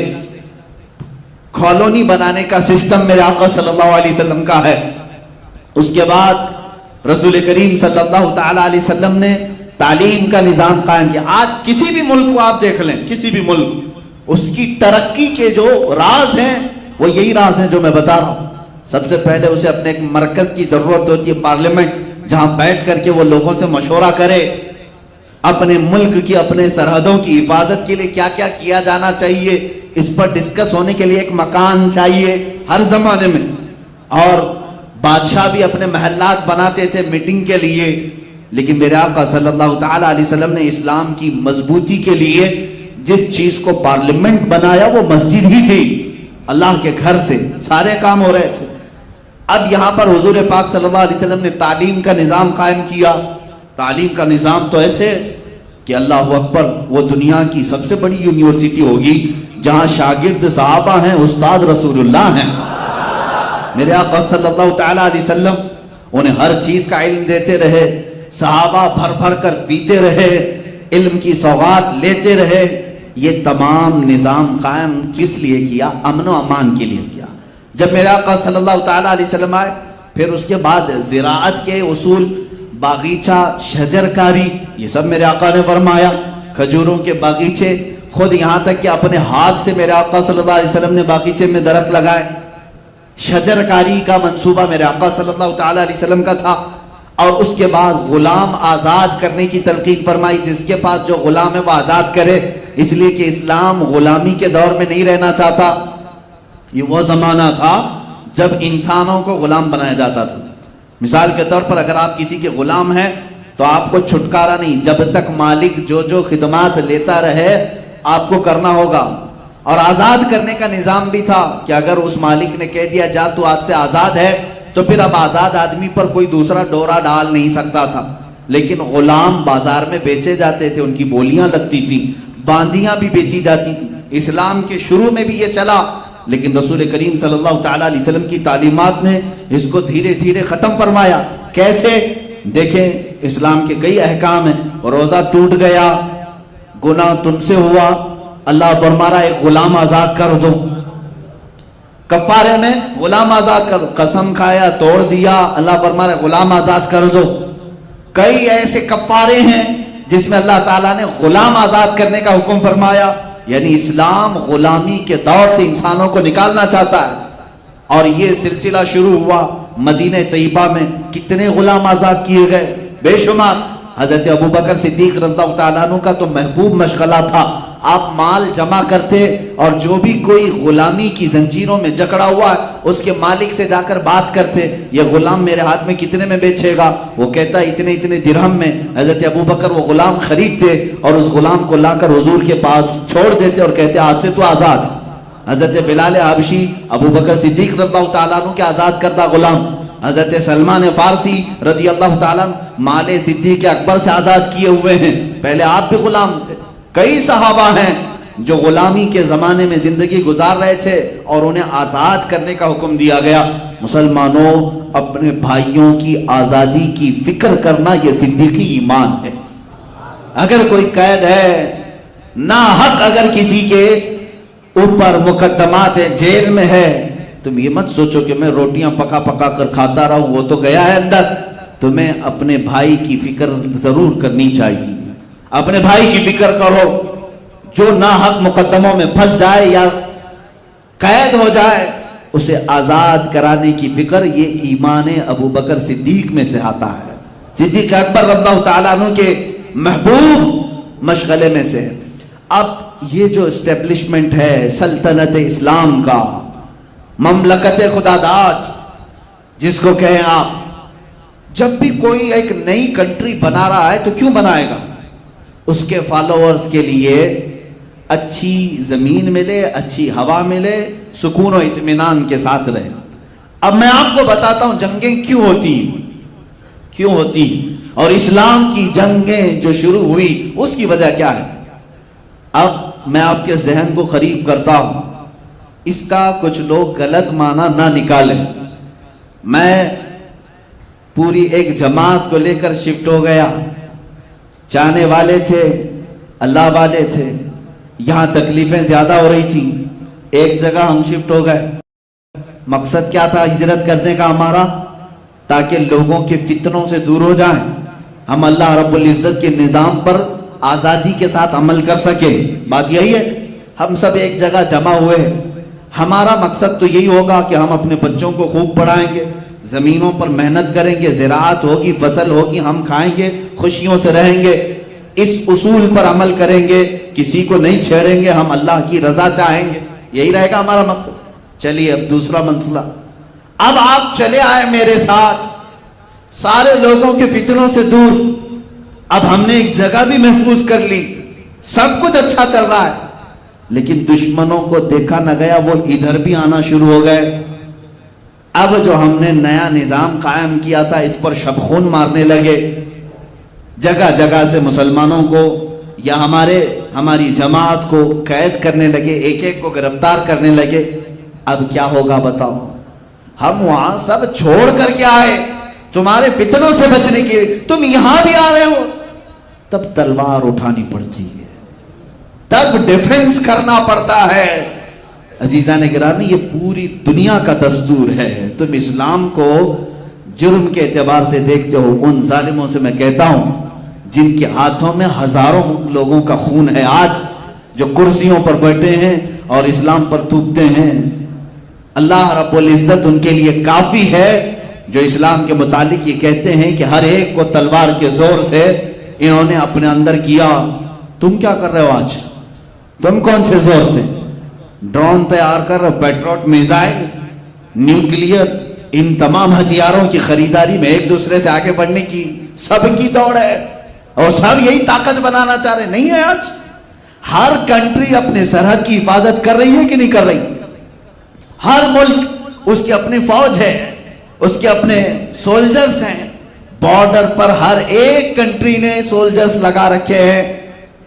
کالونی بنانے کا سسٹم میرے آقا صلی اللہ علیہ وسلم کا ہے. اس کے بعد رسول کریم صلی اللہ تعالی علیہ وسلم نے تعلیم کا نظام قائم کیا. آج کسی بھی ملک کو آپ دیکھ لیں, کسی بھی ملک, اس کی ترقی کے جو راز ہیں وہ یہی راز ہیں جو میں بتا رہا ہوں. سب سے پہلے اسے اپنے ایک مرکز کی ضرورت ہوتی ہے, پارلیمنٹ, جہاں بیٹھ کر کے وہ لوگوں سے مشورہ کرے. اپنے ملک کی, اپنے سرحدوں کی حفاظت کے لیے کیا کیا کیا جانا چاہیے, اس پر ڈسکس ہونے کے لیے ایک مکان چاہیے ہر زمانے میں. اور بادشاہ بھی اپنے محلات بناتے تھے میٹنگ کے لیے. لیکن میرے آقا صلی اللہ تعالی علیہ وسلم نے اسلام کی مضبوطی کے لیے جس چیز کو پارلیمنٹ بنایا وہ مسجد ہی تھی. اللہ کے گھر سے سارے کام ہو رہے تھے. اب یہاں پر حضور پاک صلی اللہ علیہ وسلم نے تعلیم کا نظام قائم کیا. تعلیم کا نظام تو ایسے کہ اللہ اکبر, وہ دنیا کی سب سے بڑی یونیورسٹی ہوگی جہاں شاگرد صحابہ ہیں, استاد رسول اللہ ہیں. میرے آقا صلی اللہ تعالی علیہ وسلم انہیں ہر چیز کا علم دیتے رہے. صحابہ بھر بھر کر پیتے رہے, علم کی سوغات لیتے رہے. یہ تمام نظام قائم کس لیے کیا؟ امن و امان کے لیے کیا. جب میرے آقا صلی اللہ تعالی علیہ وسلم آئے, پھر اس کے بعد زراعت کے اصول, باغیچہ, شجرکاری, یہ سب میرے آقا نے فرمایا. کھجوروں کے باغیچے, خود یہاں تک کہ اپنے ہاتھ سے میرے آقا صلی اللہ علیہ وسلم نے باغیچے میں درخت لگائے. شجرکاری کا منصوبہ میرے آقا صلی اللہ تعالی علیہ وسلم کا تھا. اور اس کے بعد غلام آزاد کرنے کی تلقین فرمائی. جس کے پاس جو غلام ہے وہ آزاد کرے, اس لیے کہ اسلام غلامی کے دور میں نہیں رہنا چاہتا. یہ وہ زمانہ تھا جب انسانوں کو غلام بنایا جاتا تھا. مثال کے طور پر اگر آپ کسی کے غلام ہیں تو آپ کو چھٹکارا نہیں, جب تک مالک جو خدمات لیتا رہے آپ کو کرنا ہوگا. اور آزاد کرنے کا نظام بھی تھا کہ اگر اس مالک نے کہہ دیا جا تو آج سے آزاد ہے, تو پھر اب آزاد آدمی پر کوئی دوسرا ڈورا ڈال نہیں سکتا تھا. لیکن غلام بازار میں بیچے جاتے تھے, ان کی بولیاں لگتی تھیں, باندیاں بھی بیچی جاتی تھیں. اسلام کے شروع میں بھی یہ چلا, لیکن رسول کریم صلی اللہ تعالی علیہ وسلم کی تعلیمات نے اس کو دھیرے دھیرے ختم فرمایا. کیسے؟ دیکھیں, اسلام کے کئی احکام ہیں. روزہ ٹوٹ گیا, گناہ تم سے ہوا, اللہ فرما رہا ہے ایک غلام آزاد کر دو. کفارے میں غلام آزاد کر دو. قسم کھایا, توڑ دیا, اللہ فرما رہا ہے غلام آزاد کر دو. کئی ایسے کفارے ہیں جس میں اللہ تعالیٰ نے غلام آزاد کرنے کا حکم فرمایا. یعنی اسلام غلامی کے دور سے انسانوں کو نکالنا چاہتا ہے. اور یہ سلسلہ شروع ہوا مدینہ طیبہ میں. کتنے غلام آزاد کیے گئے؟ بے شمار. حضرت ابوبکر صدیق رضی اللہ تعالیٰ عنہ کا تو محبوب مشغلہ تھا. آپ مال جمع کرتے اور جو بھی کوئی غلامی کی زنجیروں میں جکڑا ہوا ہے اس کے مالک سے جا کر بات کرتے, یہ غلام میرے ہاتھ میں کتنے میں بیچے گا؟ وہ کہتا اتنے اتنے درہم میں. حضرت ابوبکر وہ غلام خریدتے اور اس غلام کو لا کر حضور کے پاس چھوڑ دیتے اور کہتے آج سے تو آزاد. حضرت بلال حبشی ابوبکر صدیق رضی اللہ تعالیٰ عنہ کے آزاد کردہ غلام. حضرت سلمان فارسی رضی اللہ تعالیٰ عنہ مال صدیق اکبر سے آزاد کیے ہوئے ہیں. پہلے آپ بھی غلام تھے. کئی صحابہ ہیں جو غلامی کے زمانے میں زندگی گزار رہے تھے اور انہیں آزاد کرنے کا حکم دیا گیا. مسلمانوں, اپنے بھائیوں کی آزادی کی فکر کرنا یہ صدیقی ایمان ہے. اگر کوئی قید ہے, نا حق اگر کسی کے اوپر مقدمات ہیں، جیل میں ہے. تم یہ مت سوچو کہ میں روٹیاں پکا پکا کر کھاتا رہا ہوں، وہ تو گیا ہے اندر. تمہیں اپنے بھائی کی فکر ضرور کرنی چاہیے. اپنے بھائی کی فکر کرو، جو ناحق مقدموں میں پھنس جائے یا قید ہو جائے اسے آزاد کرانے کی فکر. یہ ایمان ابو بکر صدیق میں سے آتا ہے. صدیق اکبر رضی اللہ تعالیٰ عنہ کے محبوب مشغلے میں سے. اب یہ جو اسٹیبلشمنٹ ہے سلطنت اسلام کا، مملکت خدا داد جس کو کہیں آپ، جب بھی کوئی ایک نئی کنٹری بنا رہا ہے تو کیوں بنائے گا؟ اس کے فالوورز کے لیے اچھی زمین ملے، اچھی ہوا ملے، سکون و اطمینان کے ساتھ رہے. اب میں آپ کو بتاتا ہوں جنگیں کیوں ہوتی اور اسلام کی جنگیں جو شروع ہوئی اس کی وجہ کیا ہے. اب میں آپ کے ذہن کو قریب کرتا ہوں، اس کا کچھ لوگ غلط معنی نہ نکالیں. میں پوری ایک جماعت کو لے کر شفٹ ہو گیا. چاہنے والے تھے، اللہ والے تھے، یہاں تکلیفیں زیادہ ہو رہی تھی، ایک جگہ ہم شفٹ ہو گئے. مقصد کیا تھا ہجرت کرنے کا ہمارا؟ تاکہ لوگوں کے فتنوں سے دور ہو جائیں، ہم اللہ رب العزت کے نظام پر آزادی کے ساتھ عمل کر سکے. بات یہی ہے. ہم سب ایک جگہ جمع ہوئے ہیں. ہمارا مقصد تو یہی ہوگا کہ ہم اپنے بچوں کو خوب پڑھائیں گے، زمینوں پر محنت کریں گے، زراعت ہوگی، فصل ہوگی، ہم کھائیں گے، خوشیوں سے رہیں گے، اس اصول پر عمل کریں گے، کسی کو نہیں چھیڑیں گے، ہم اللہ کی رضا چاہیں گے. یہی رہے گا ہمارا مقصد. چلیے اب دوسرا مسئلہ. اب آپ چلے آئے میرے ساتھ سارے لوگوں کے فتنوں سے دور. اب ہم نے ایک جگہ بھی محفوظ کر لی، سب کچھ اچھا چل رہا ہے، لیکن دشمنوں کو دیکھا نہ گیا، وہ ادھر بھی آنا شروع ہو گئے. اب جو ہم نے نیا نظام قائم کیا تھا اس پر شبخون مارنے لگے. جگہ جگہ سے مسلمانوں کو یا ہماری جماعت کو قید کرنے لگے، ایک ایک کو گرفتار کرنے لگے. اب کیا ہوگا بتاؤ؟ ہم وہاں سب چھوڑ کر کے آئے تمہارے فتنوں سے بچنے کے لیے، تم یہاں بھی آ رہے ہو. تب تلوار اٹھانی پڑتی ہے، تب ڈیفنس کرنا پڑتا ہے. عزیزان گرامی، یہ پوری دنیا کا دستور ہے. تم اسلام کو جرم کے اعتبار سے دیکھتے ہو. ان ظالموں سے میں کہتا ہوں جن کے ہاتھوں میں ہزاروں لوگوں کا خون ہے آج، جو کرسیوں پر بیٹھے ہیں اور اسلام پر تھوکتے ہیں، اللہ رب العزت ان کے لیے کافی ہے، جو اسلام کے متعلق یہ کہتے ہیں کہ ہر ایک کو تلوار کے زور سے انہوں نے اپنے اندر کیا. تم کیا کر رہے ہو آج؟ تم کون سے زور سے؟ ڈرون تیار کر رہے ہو، پیٹروٹ، میزائل، نیوکلیئر، ان تمام ہتھیاروں کی خریداری میں ایک دوسرے سے آگے بڑھنے کی سب کی دوڑ ہے، اور سب یہی طاقت بنانا چاہ رہے. نہیں ہے آج ہر کنٹری اپنے سرحد کی حفاظت کر رہی ہے کہ نہیں کر رہی؟ ہر ملک اس کے اپنی فوج ہے، اس کے اپنے سولجرز ہیں. بارڈر پر ہر ایک کنٹری نے سولجرز لگا رکھے ہیں.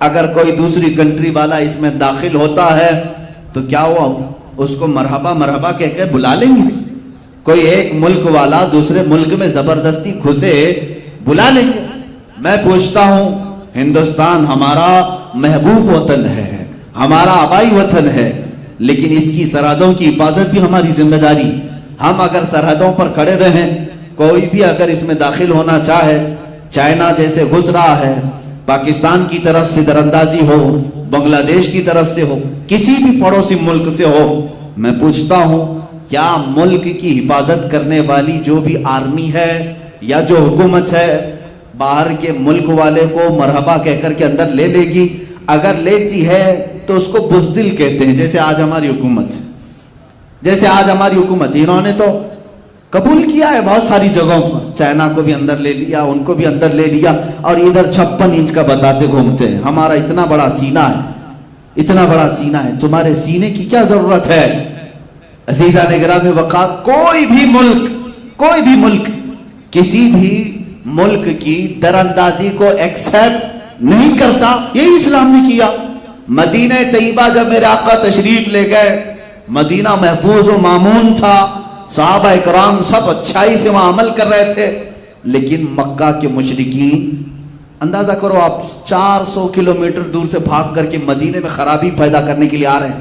اگر کوئی دوسری کنٹری والا اس میں داخل ہوتا ہے تو کیا ہوا؟ اس کو مرحبا مرحبا کہہ کے بلا لیں گے. کوئی ایک ملک والا دوسرے ملک میں زبردستی گھسے، بلا لیں گے. میں پوچھتا ہوں، ہندوستان ہمارا محبوب وطن ہے، ہمارا آبائی وطن ہے، لیکن اس کی سرحدوں کی حفاظت بھی ہماری ذمہ داری. ہم اگر سرحدوں پر کھڑے رہیں، کوئی بھی اگر اس میں داخل ہونا چاہے، چائنا جیسے گھس رہا ہے، پاکستان کی طرف سے دراندازی ہو، بنگلہ دیش کی طرف سے ہو، کسی بھی پڑوسی ملک سے ہو، میں پوچھتا ہوں کیا ملک کی حفاظت کرنے والی جو بھی آرمی ہے یا جو حکومت ہے باہر کے ملک والے کو مرحبا کہہ کر کے اندر لے لے گی؟ اگر لیتی ہے تو اس کو بزدل کہتے ہیں. جیسے آج ہماری حکومت انہوں نے تو قبول کیا ہے بہت ساری جگہوں پر، چائنا کو بھی اندر لے لیا، ان کو بھی اندر لے لیا، اور ادھر 56 انچ کا بتاتے گھومتے ہیں ہمارا اتنا بڑا سینہ ہے، اتنا بڑا سینہ ہے. تمہارے سینے کی کیا ضرورت ہے؟ عزیزان گرامی وقار، کوئی بھی ملک کسی بھی ملک کی دراندازی کو ایکسپٹ نہیں کرتا. یہی اسلام نے کیا. مدینہ طیبہ جب میرے آقا تشریف لے گئے، مدینہ محفوظ و مامون تھا، صحابہ اکرام سب اچھائی سے وہاں عمل کر رہے تھے، لیکن مکہ کے مشرکین، اندازہ کرو آپ 400 کلومیٹر دور سے بھاگ کر کے مدینے میں خرابی پیدا کرنے کے لیے آ رہے ہیں.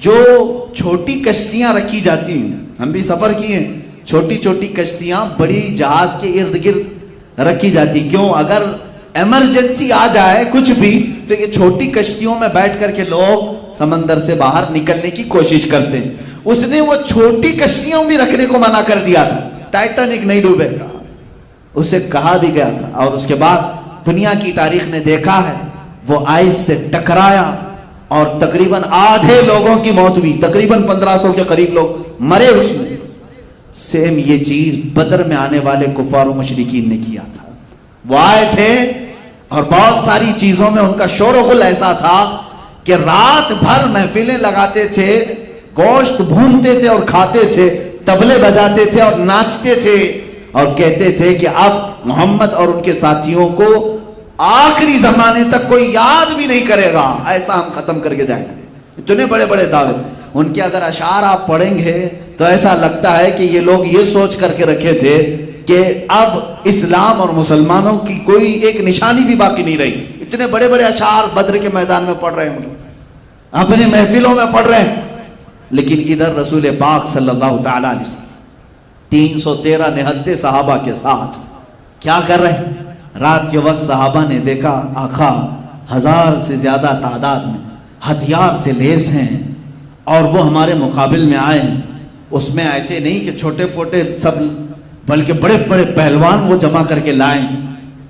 جو چھوٹی کشتیاں رکھی جاتی ہیں، ہم بھی سفر کیے ہیں، چھوٹی چھوٹی کشتیاں بڑی جہاز کے ارد گرد رکھی جاتی، کیوں؟ اگر ایمرجنسی آ جائے کچھ بھی تو یہ چھوٹی کشتیوں میں بیٹھ کر کے لوگ سمندر سے باہر نکلنے کی کوشش کرتے ہیں۔ اس نے وہ چھوٹی کشتیاں بھی رکھنے کو منع کر دیا تھا، ٹائٹینک نہیں ڈوبے گا، اسے کہا بھی گیا تھا۔ اور اس کے بعد دنیا کی تاریخ نے دیکھا ہے وہ آئس سے ٹکرایا اور تقریباً آدھے لوگوں کی موت ہوئی، تقریباً 1500 کے قریب لوگ مرے اس میں۔ سیم یہ چیز بدر میں آنے والے کفار و مشرکین نے کیا تھا، وہ آئے تھے اور بہت ساری چیزوں میں ان کا شور و غل ایسا تھا کہ رات بھر محفلیں لگاتے تھے، گوشت بھونتے تھے اور کھاتے تھے، طبلے بجاتے تھے اور ناچتے تھے، اور کہتے تھے کہ اب محمد اور ان کے ساتھیوں کو آخری زمانے تک کوئی یاد بھی نہیں کرے گا، ایسا ہم ختم کر کے جائیں گے۔ اتنے بڑے بڑے دعوے، ان کے اگر اشعار آپ پڑھیں گے تو ایسا لگتا ہے کہ یہ لوگ یہ سوچ کر کے رکھے تھے کہ اب اسلام اور مسلمانوں کی کوئی ایک نشانی بھی باقی نہیں رہی۔ اتنے بڑے بڑے اشعار بدر کے میدان میں پڑھ رہے ہیں، اپنے محفلوں میں پڑھ رہے ہیں، لیکن ادھر رسول پاک صلی اللہ تعالی علیہ وسلم 313 نہتے صحابہ کے ساتھ کیا کر رہے ہیں؟ رات کے وقت صحابہ نے دیکھا آقا 1000 سے زیادہ تعداد میں ہتھیار سے لیس ہیں اور وہ ہمارے مقابل میں آئے ہیں، اس میں ایسے نہیں کہ چھوٹے پوٹے سب، بلکہ بڑے بڑے پہلوان وہ جمع کر کے لائیں۔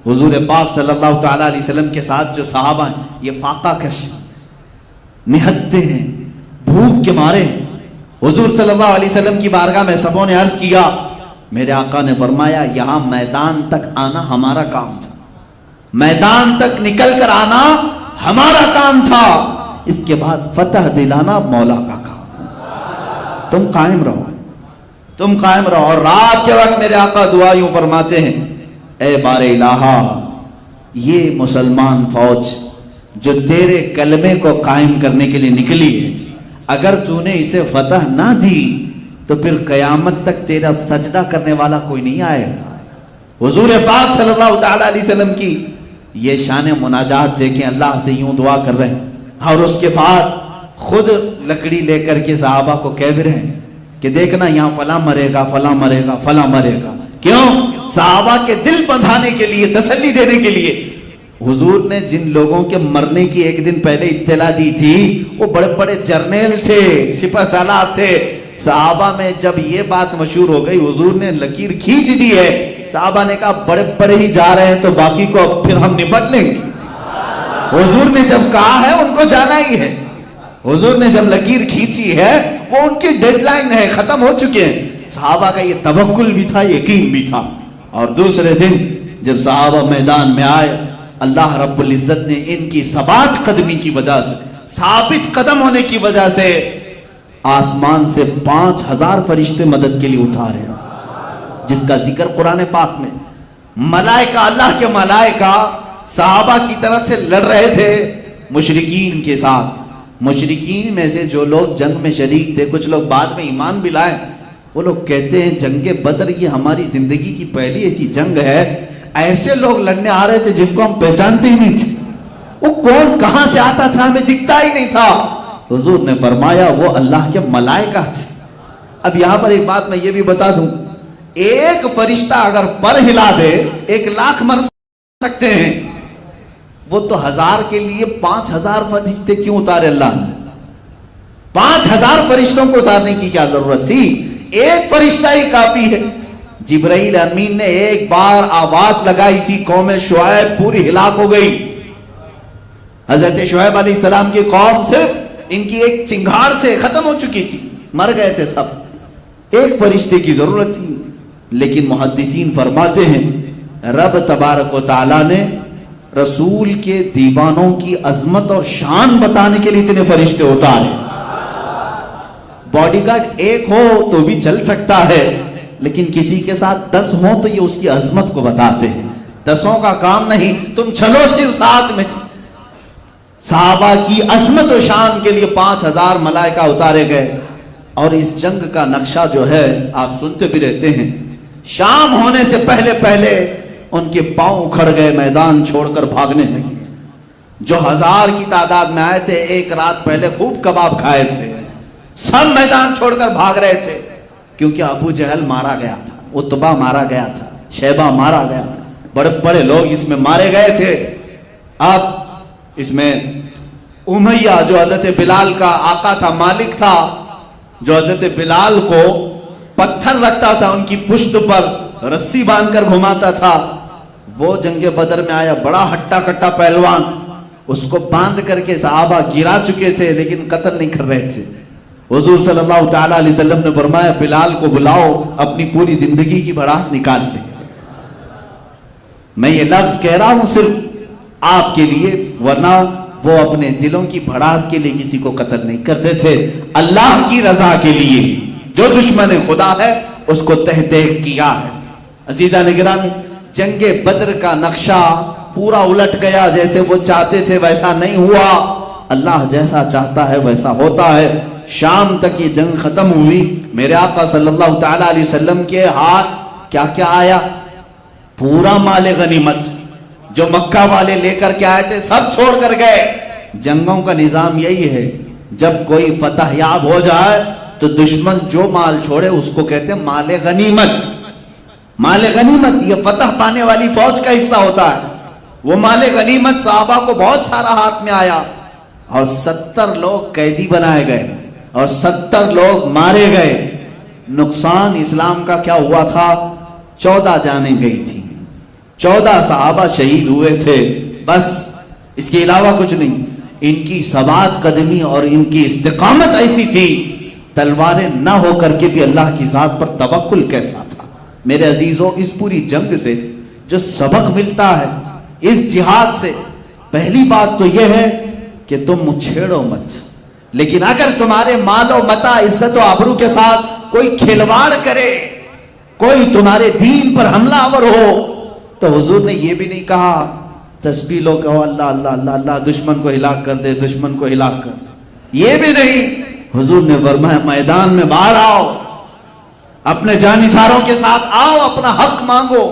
حضور پاک صلی اللہ تعالی علیہ وسلم کے ساتھ جو صحابہ ہیں یہ فاقہ کش نہتے ہیں، بھوک کے مارے۔ حضور صلی اللہ علیہ وسلم کی بارگاہ میں سبوں نے عرض کیا، میرے آقا نے فرمایا یہاں میدان تک آنا ہمارا کام تھا، میدان تک نکل کر آنا ہمارا کام تھا، اس کے بعد فتح دلانا مولا کا کام، تم قائم رہو، تم قائم رہو۔ اور رات کے وقت میرے آقا دعا یوں فرماتے ہیں، اے بار الہا یہ مسلمان فوج جو تیرے کلمے کو قائم کرنے کے لیے نکلی ہے، اگر تو نے اسے فتح نہ دی تو پھر قیامت تک تیرا سجدہ کرنے والا کوئی نہیں آئے گا۔ حضور پاک صلی اللہ تعالی علیہ وسلم کی یہ شان مناجات دیکھیں، اللہ سے یوں دعا کر رہے ہیں، اور اس کے بعد خود لکڑی لے کر کے صحابہ کو کہہ بھی رہے ہیں کہ دیکھنا یہاں فلاں مرے گا، فلاں مرے گا، فلاں مرے گا۔ کیوں؟ صحابہ کے دل بندھانے کے لیے، تسلی دینے کے لیے۔ حضور نے جن لوگوں کے مرنے کی ایک دن پہلے اطلاع دی تھی وہ بڑے بڑے جرنیل تھے، سپہ سالار تھے۔ صحابہ میں جب یہ بات مشہور ہو گئی، حضور نے لکیر کھینچ دی ہے، صحابہ نے کہا بڑے بڑے ہی جا رہے ہیں تو باقی کو اب پھر ہم نپٹ لیں گے۔ حضور نے جب کہا ہے ان کو جانا ہی ہے، حضور نے جب لکیر کھینچی ہے وہ ان کی ڈیڈ لائن ہے، ختم ہو چکے ہیں۔ صحابہ کا یہ توکل بھی تھا، یقین بھی تھا۔ اور دوسرے دن جب صحابہ میدان میں آئے، اللہ رب العزت نے ان کی ثبات قدمی کی وجہ سے، ثابت قدم ہونے کی وجہ سے آسمان سے 5000 فرشتے مدد کے لیے اتارے، جس کا ذکر قرآن پاک میں۔ ملائکہ، اللہ کے ملائکہ صحابہ کی طرف سے لڑ رہے تھے مشرکین کے ساتھ۔ مشرکین میں سے جو لوگ جنگ میں شریک تھے، کچھ لوگ بعد میں ایمان بھی لائے، وہ لوگ کہتے ہیں جنگ بدر یہ ہماری زندگی کی پہلی ایسی جنگ ہے، ایسے لوگ لڑنے آ رہے تھے جن کو ہم پہچانتے ہی نہیں تھے، وہ کون کہاں سے آتا تھا ہمیں دکھتا ہی نہیں تھا۔ حضور نے فرمایا وہ اللہ کے ملائکہ تھے۔ اب یہاں پر ایک بات میں یہ بھی بتا دوں، ایک فرشتہ اگر پر ہلا دے 1,00,000 مر سکتے ہیں، وہ تو 1000 کے لیے 5000 فرشتے کیوں اتارے اللہ نے؟ 5000 فرشتوں کو اتارنے کی کیا ضرورت تھی؟ ایک فرشتہ ہی کافی ہے۔ جبرائیل امین نے ایک بار آواز لگائی تھی، قوم شعیب پوری ہلاک ہو گئی۔ حضرت شعیب علیہ السلام کی قوم صرف ان کی ایک چنگھاڑ سے ختم ہو چکی تھی، مر گئے تھے سب، ایک فرشتے کی ضرورت تھی۔ لیکن محدثین فرماتے ہیں رب تبارک و تعالی نے رسول کے دیوانوں کی عظمت اور شان بتانے کے لیے اتنے فرشتے اتارے۔ باڈی گارڈ ایک ہو تو بھی چل سکتا ہے، لیکن کسی کے ساتھ 10 ہوں تو یہ اس کی عظمت کو بتاتے ہیں۔ 10 کا کام نہیں، تم چلو صرف ساتھ میں۔ صحابہ کی عظمت و شان کے لیے 5000 ملائکہ اتارے گئے۔ اور اس جنگ کا نقشہ جو ہے آپ سنتے بھی رہتے ہیں، شام ہونے سے پہلے پہلے ان کے پاؤں اکھڑ گئے، میدان چھوڑ کر بھاگنے لگے۔ جو 1000 کی تعداد میں آئے تھے، ایک رات پہلے خوب کباب کھائے تھے، سب میدان چھوڑ کر بھاگ رہے تھے، کیونکہ ابو جہل مارا گیا تھا، عتبہ مارا گیا تھا، شیبہ مارا گیا تھا، بڑے بڑے لوگ اس میں مارے گئے تھے۔ اب اس میں امیہ جو حضرت بلال کا آقا تھا، مالک تھا، جو حضرت بلال کو پتھر رکھتا تھا، ان کی پشت پر رسی باندھ کر گھماتا تھا، وہ جنگ بدر میں آیا، بڑا ہٹا کٹا پہلوان، اس کو باندھ کر کے صحابہ گرا چکے تھے لیکن قتل نہیں کر رہے تھے۔ حضور صلی اللہ تعالیٰ علیہ وسلم نے فرمایا بلال کو بلاؤ، اپنی پوری زندگی کی بھڑاس نکال لے۔ میں یہ لفظ کہہ رہا ہوں صرف آپ کے لیے، ورنہ وہ اپنے دلوں کی بھڑاس کے لیے کسی کو قتل نہیں کرتے تھے، اللہ کی رضا کے لیے۔ جو دشمن خدا ہے اس کو تہ دیکھ کیا ہے۔ عزیزان گرامی، جنگ بدر کا نقشہ پورا الٹ گیا، جیسے وہ چاہتے تھے ویسا نہیں ہوا، اللہ جیسا چاہتا ہے ویسا ہوتا ہے۔ شام تک یہ جنگ ختم ہوئی، میرے آقا صلی اللہ تعالیٰ علیہ وسلم کے ہاتھ کیا کیا آیا؟ پورا مال غنیمت جو مکہ والے لے کر کے آئے تھے سب چھوڑ کر گئے۔ جنگوں کا نظام یہی ہے، جب کوئی فتح یاب ہو جائے تو دشمن جو مال چھوڑے اس کو کہتے ہیں مال غنیمت۔ مال غنیمت یہ فتح پانے والی فوج کا حصہ ہوتا ہے۔ وہ مال غنیمت صحابہ کو بہت سارا ہاتھ میں آیا، اور 70 لوگ قیدی بنائے گئے اور 70 لوگ مارے گئے۔ نقصان اسلام کا کیا ہوا تھا؟ 14 جانیں گئی تھی، 14 صحابہ شہید ہوئے تھے، بس اس کے علاوہ کچھ نہیں۔ ان کی ثبات قدمی اور ان کی استقامت ایسی تھی، تلواریں نہ ہو کر کے بھی اللہ کی ذات پر توکل کیسا تھا۔ میرے عزیزوں، اس پوری جنگ سے جو سبق ملتا ہے، اس جہاد سے، پہلی بات تو یہ ہے کہ تم چھیڑو مت، لیکن اگر تمہارے مال و متاع، عزت و آبرو کے ساتھ کوئی کھلواڑ کرے، کوئی تمہارے دین پر حملہ آور ہو، تو حضور نے یہ بھی نہیں کہا تسبیح لو کہو اللہ اللہ اللہ اللہ، دشمن کو ہلاک کر دے، دشمن کو ہلاک کر دے، یہ بھی نہیں۔ حضور نے فرمایا میدان میں باہر آؤ، اپنے جانثاروں کے ساتھ آؤ، اپنا حق مانگو۔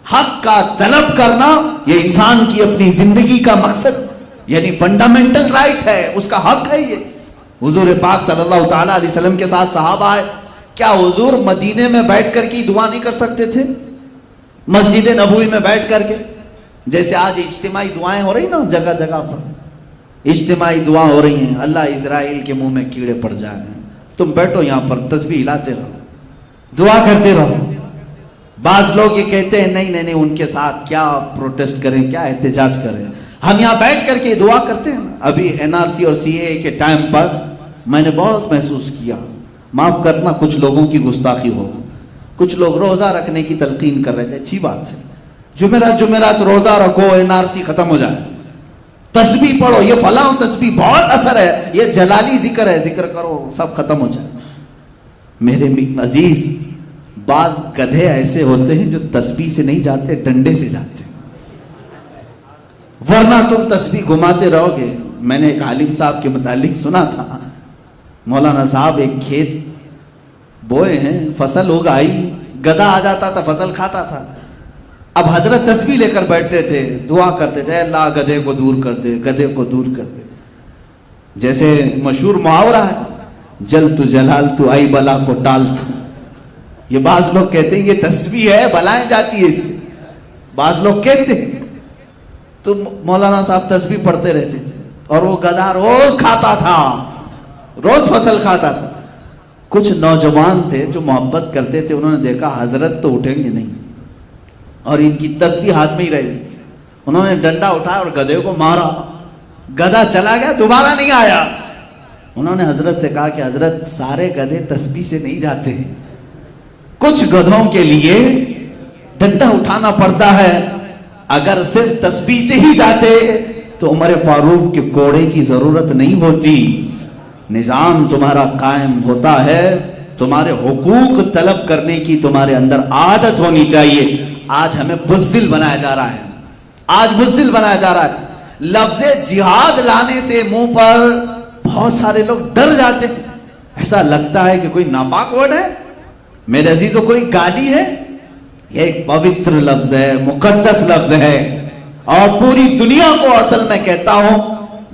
حق کا طلب کرنا یہ انسان کی اپنی زندگی کا مقصد، یعنی فنڈامنٹل رائٹ ہے، اس کا حق ہے یہ۔ حضور پاک صلی اللہ تعالیٰ علیہ وسلم کے ساتھ صحابہ آئے، کیا حضور مدینے میں بیٹھ کر کی دعا نہیں کر سکتے تھے؟ مسجد نبوی میں بیٹھ کر کے، جیسے آج اجتماعی دعائیں ہو رہی نا جگہ جگہ پر، اجتماعی دعا ہو رہی ہیں، اللہ اسرائیل کے منہ میں کیڑے پڑ جائیں، تم بیٹھو یہاں پر تسبیح ہلاتے رہو، دعا کرتے رہو۔ بعض لوگ یہ کہتے ہیں نہیں نہیں نہیں، ان کے ساتھ کیا پروٹیسٹ کریں، کیا احتجاج کریں، ہم یہاں بیٹھ کر کے دعا کرتے ہیں۔ ابھی NRC اور CAA کے ٹائم پر میں نے بہت محسوس کیا، معاف کرنا کچھ لوگوں کی گستاخی ہو، کچھ لوگ روزہ رکھنے کی تلقین کر رہے تھے، اچھی بات ہے، جمعرات روزہ رکھو، NRC ختم ہو جائے، تسبیح پڑھو، یہ فلاں تسبیح بہت اثر ہے، یہ جلالی ذکر ہے، ذکر کرو، سب ختم ہو جائے۔ میرے عزیز، بعض گدھے ایسے ہوتے ہیں جو تسبیح سے نہیں جاتے، ڈنڈے سے جاتے ہیں، ورنہ تم تسبیح گھماتے رہو گے۔ میں نے ایک عالم صاحب کے متعلق سنا تھا، مولانا صاحب ایک کھیت بوئے ہیں، فصل اگائی، گدھا آ جاتا تھا، فصل کھاتا تھا۔ اب حضرت تسبیح لے کر بیٹھتے تھے، دعا کرتے تھے اللہ گدھے کو دور کر دے، گدھے کو دور کر دے۔ جیسے مشہور محاورہ ہے، جل تو جلال تو آئی بلا کو ٹال تو، یہ بعض لوگ کہتے ہیں یہ تسبیح ہے، بلائیں جاتی ہے اس سے، بعض لوگ کہتے ہیں۔ تو مولانا صاحب تسبیح پڑھتے رہتے تھے، اور وہ گدھا روز کھاتا تھا، روز فصل کھاتا تھا۔ کچھ نوجوان تھے جو محبت کرتے تھے، انہوں نے دیکھا حضرت تو اٹھیں گے نہیں اور ان کی تسبیح ہاتھ میں ہی رہی، انہوں نے ڈنڈا اٹھایا اور گدھے کو مارا، گدھا چلا گیا، دوبارہ نہیں آیا۔ انہوں نے حضرت سے کہا کہ حضرت سارے گدھے تسبیح سے نہیں جاتے، کچھ گدھوں کے لیے ڈنڈا اٹھانا پڑتا ہے، اگر صرف تسبیح سے ہی جاتے تو عمر فاروق کے کوڑے کی ضرورت نہیں ہوتی۔ نظام تمہارا قائم ہوتا ہے، تمہارے حقوق طلب کرنے کی تمہارے اندر عادت ہونی چاہیے۔ آج ہمیں بزدل بنایا جا رہا ہے، آج بزدل بنایا جا رہا ہے۔ لفظ جہاد لانے سے منہ پر بہت سارے لوگ ڈر جاتے ہیں، ایسا لگتا ہے کہ کوئی ناپاک ورڈ ہے، میرے عزیزوں کوئی گالی ہے، یہ ایک پوتر لفظ ہے، مقدس لفظ ہے، اور پوری دنیا کو اصل میں کہتا ہوں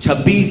26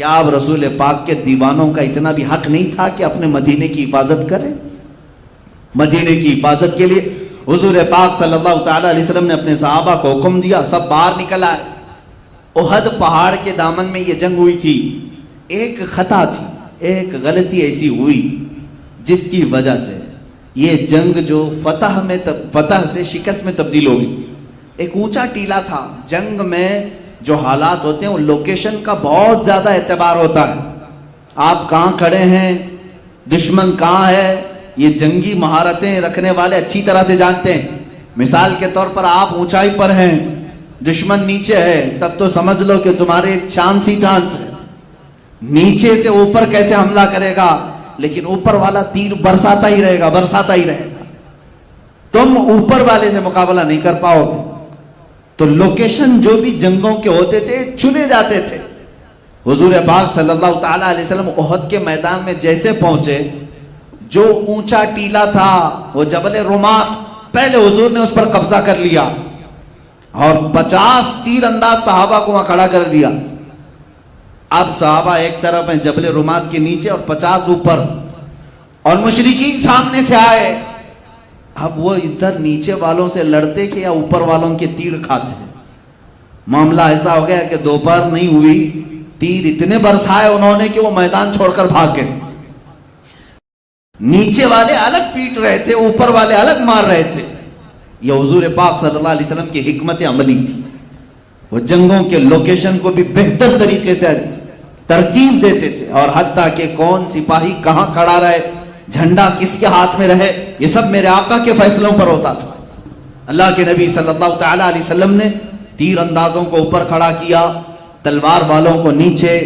کیا اب رسول پاک کے دیوانوں کا اتنا بھی حق نہیں تھا کہ اپنے مدینے کی حفاظت کریں؟ مدینے کی حفاظت کے لیے حضور پاک صلی اللہ تعالی علیہ وسلم نے اپنے صحابہ کو حکم دیا، سب باہر نکل آئے۔ احد پہاڑ کے دامن میں یہ جنگ ہوئی تھی، ایک خطا تھی، ایک غلطی ایسی ہوئی جس کی وجہ سے یہ جنگ جو فتح سے شکست میں تبدیل ہو گئی۔ ایک اونچا ٹیلا تھا، جنگ میں جو حالات ہوتے ہیں وہ لوکیشن کا بہت زیادہ اعتبار ہوتا ہے، آپ کہاں کھڑے ہیں، دشمن کہاں ہے، یہ جنگی مہارتیں رکھنے والے اچھی طرح سے جانتے ہیں۔ مثال کے طور پر آپ اونچائی پر ہیں، دشمن نیچے ہے، تب تو سمجھ لو کہ تمہارے ایک چانس ہی چانس ہے، نیچے سے اوپر کیسے حملہ کرے گا، لیکن اوپر والا تیر برساتا ہی رہے گا، تم اوپر والے سے مقابلہ نہیں کر پاؤ گے۔ تو لوکیشن جو بھی جنگوں کے ہوتے تھے چنے جاتے تھے۔ حضور پاک صلی اللہ تعالی علیہ وسلم احد کے میدان میں جیسے پہنچے، جو اونچا ٹیلا تھا وہ جبل رمات، پہلے حضور نے اس پر قبضہ کر لیا اور 50 تیر انداز صحابہ کو وہاں کھڑا کر دیا۔ اب صحابہ ایک طرف ہیں جبل رمات کے نیچے اور 50 اوپر، اور مشرکین سامنے سے آئے۔ اب وہ ادھر نیچے والوں سے لڑتے کہ یا اوپر والوں کے تیر کھاتے؟ معاملہ ایسا ہو گیا کہ دوپہر نہیں ہوئی، تیر اتنے برسائے انہوں نے کہ وہ میدان چھوڑ کر بھاگ گئے۔ نیچے والے الگ پیٹ رہے تھے، اوپر والے الگ مار رہے تھے۔ یہ حضور پاک صلی اللہ علیہ وسلم کی حکمت عملی تھی۔ وہ جنگوں کے لوکیشن کو بھی بہتر طریقے سے ترتیب دیتے تھے، اور حتیٰ کہ کون سپاہی کہاں کھڑا رہے، جھنڈا کس کے ہاتھ میں رہے، یہ سب میرے آقا کے فیصلوں پر ہوتا تھا۔ اللہ کے نبی صلی اللہ تعالی علیہ وسلم نے تیر اندازوں کو اوپر کھڑا کیا، تلوار والوں کو نیچے،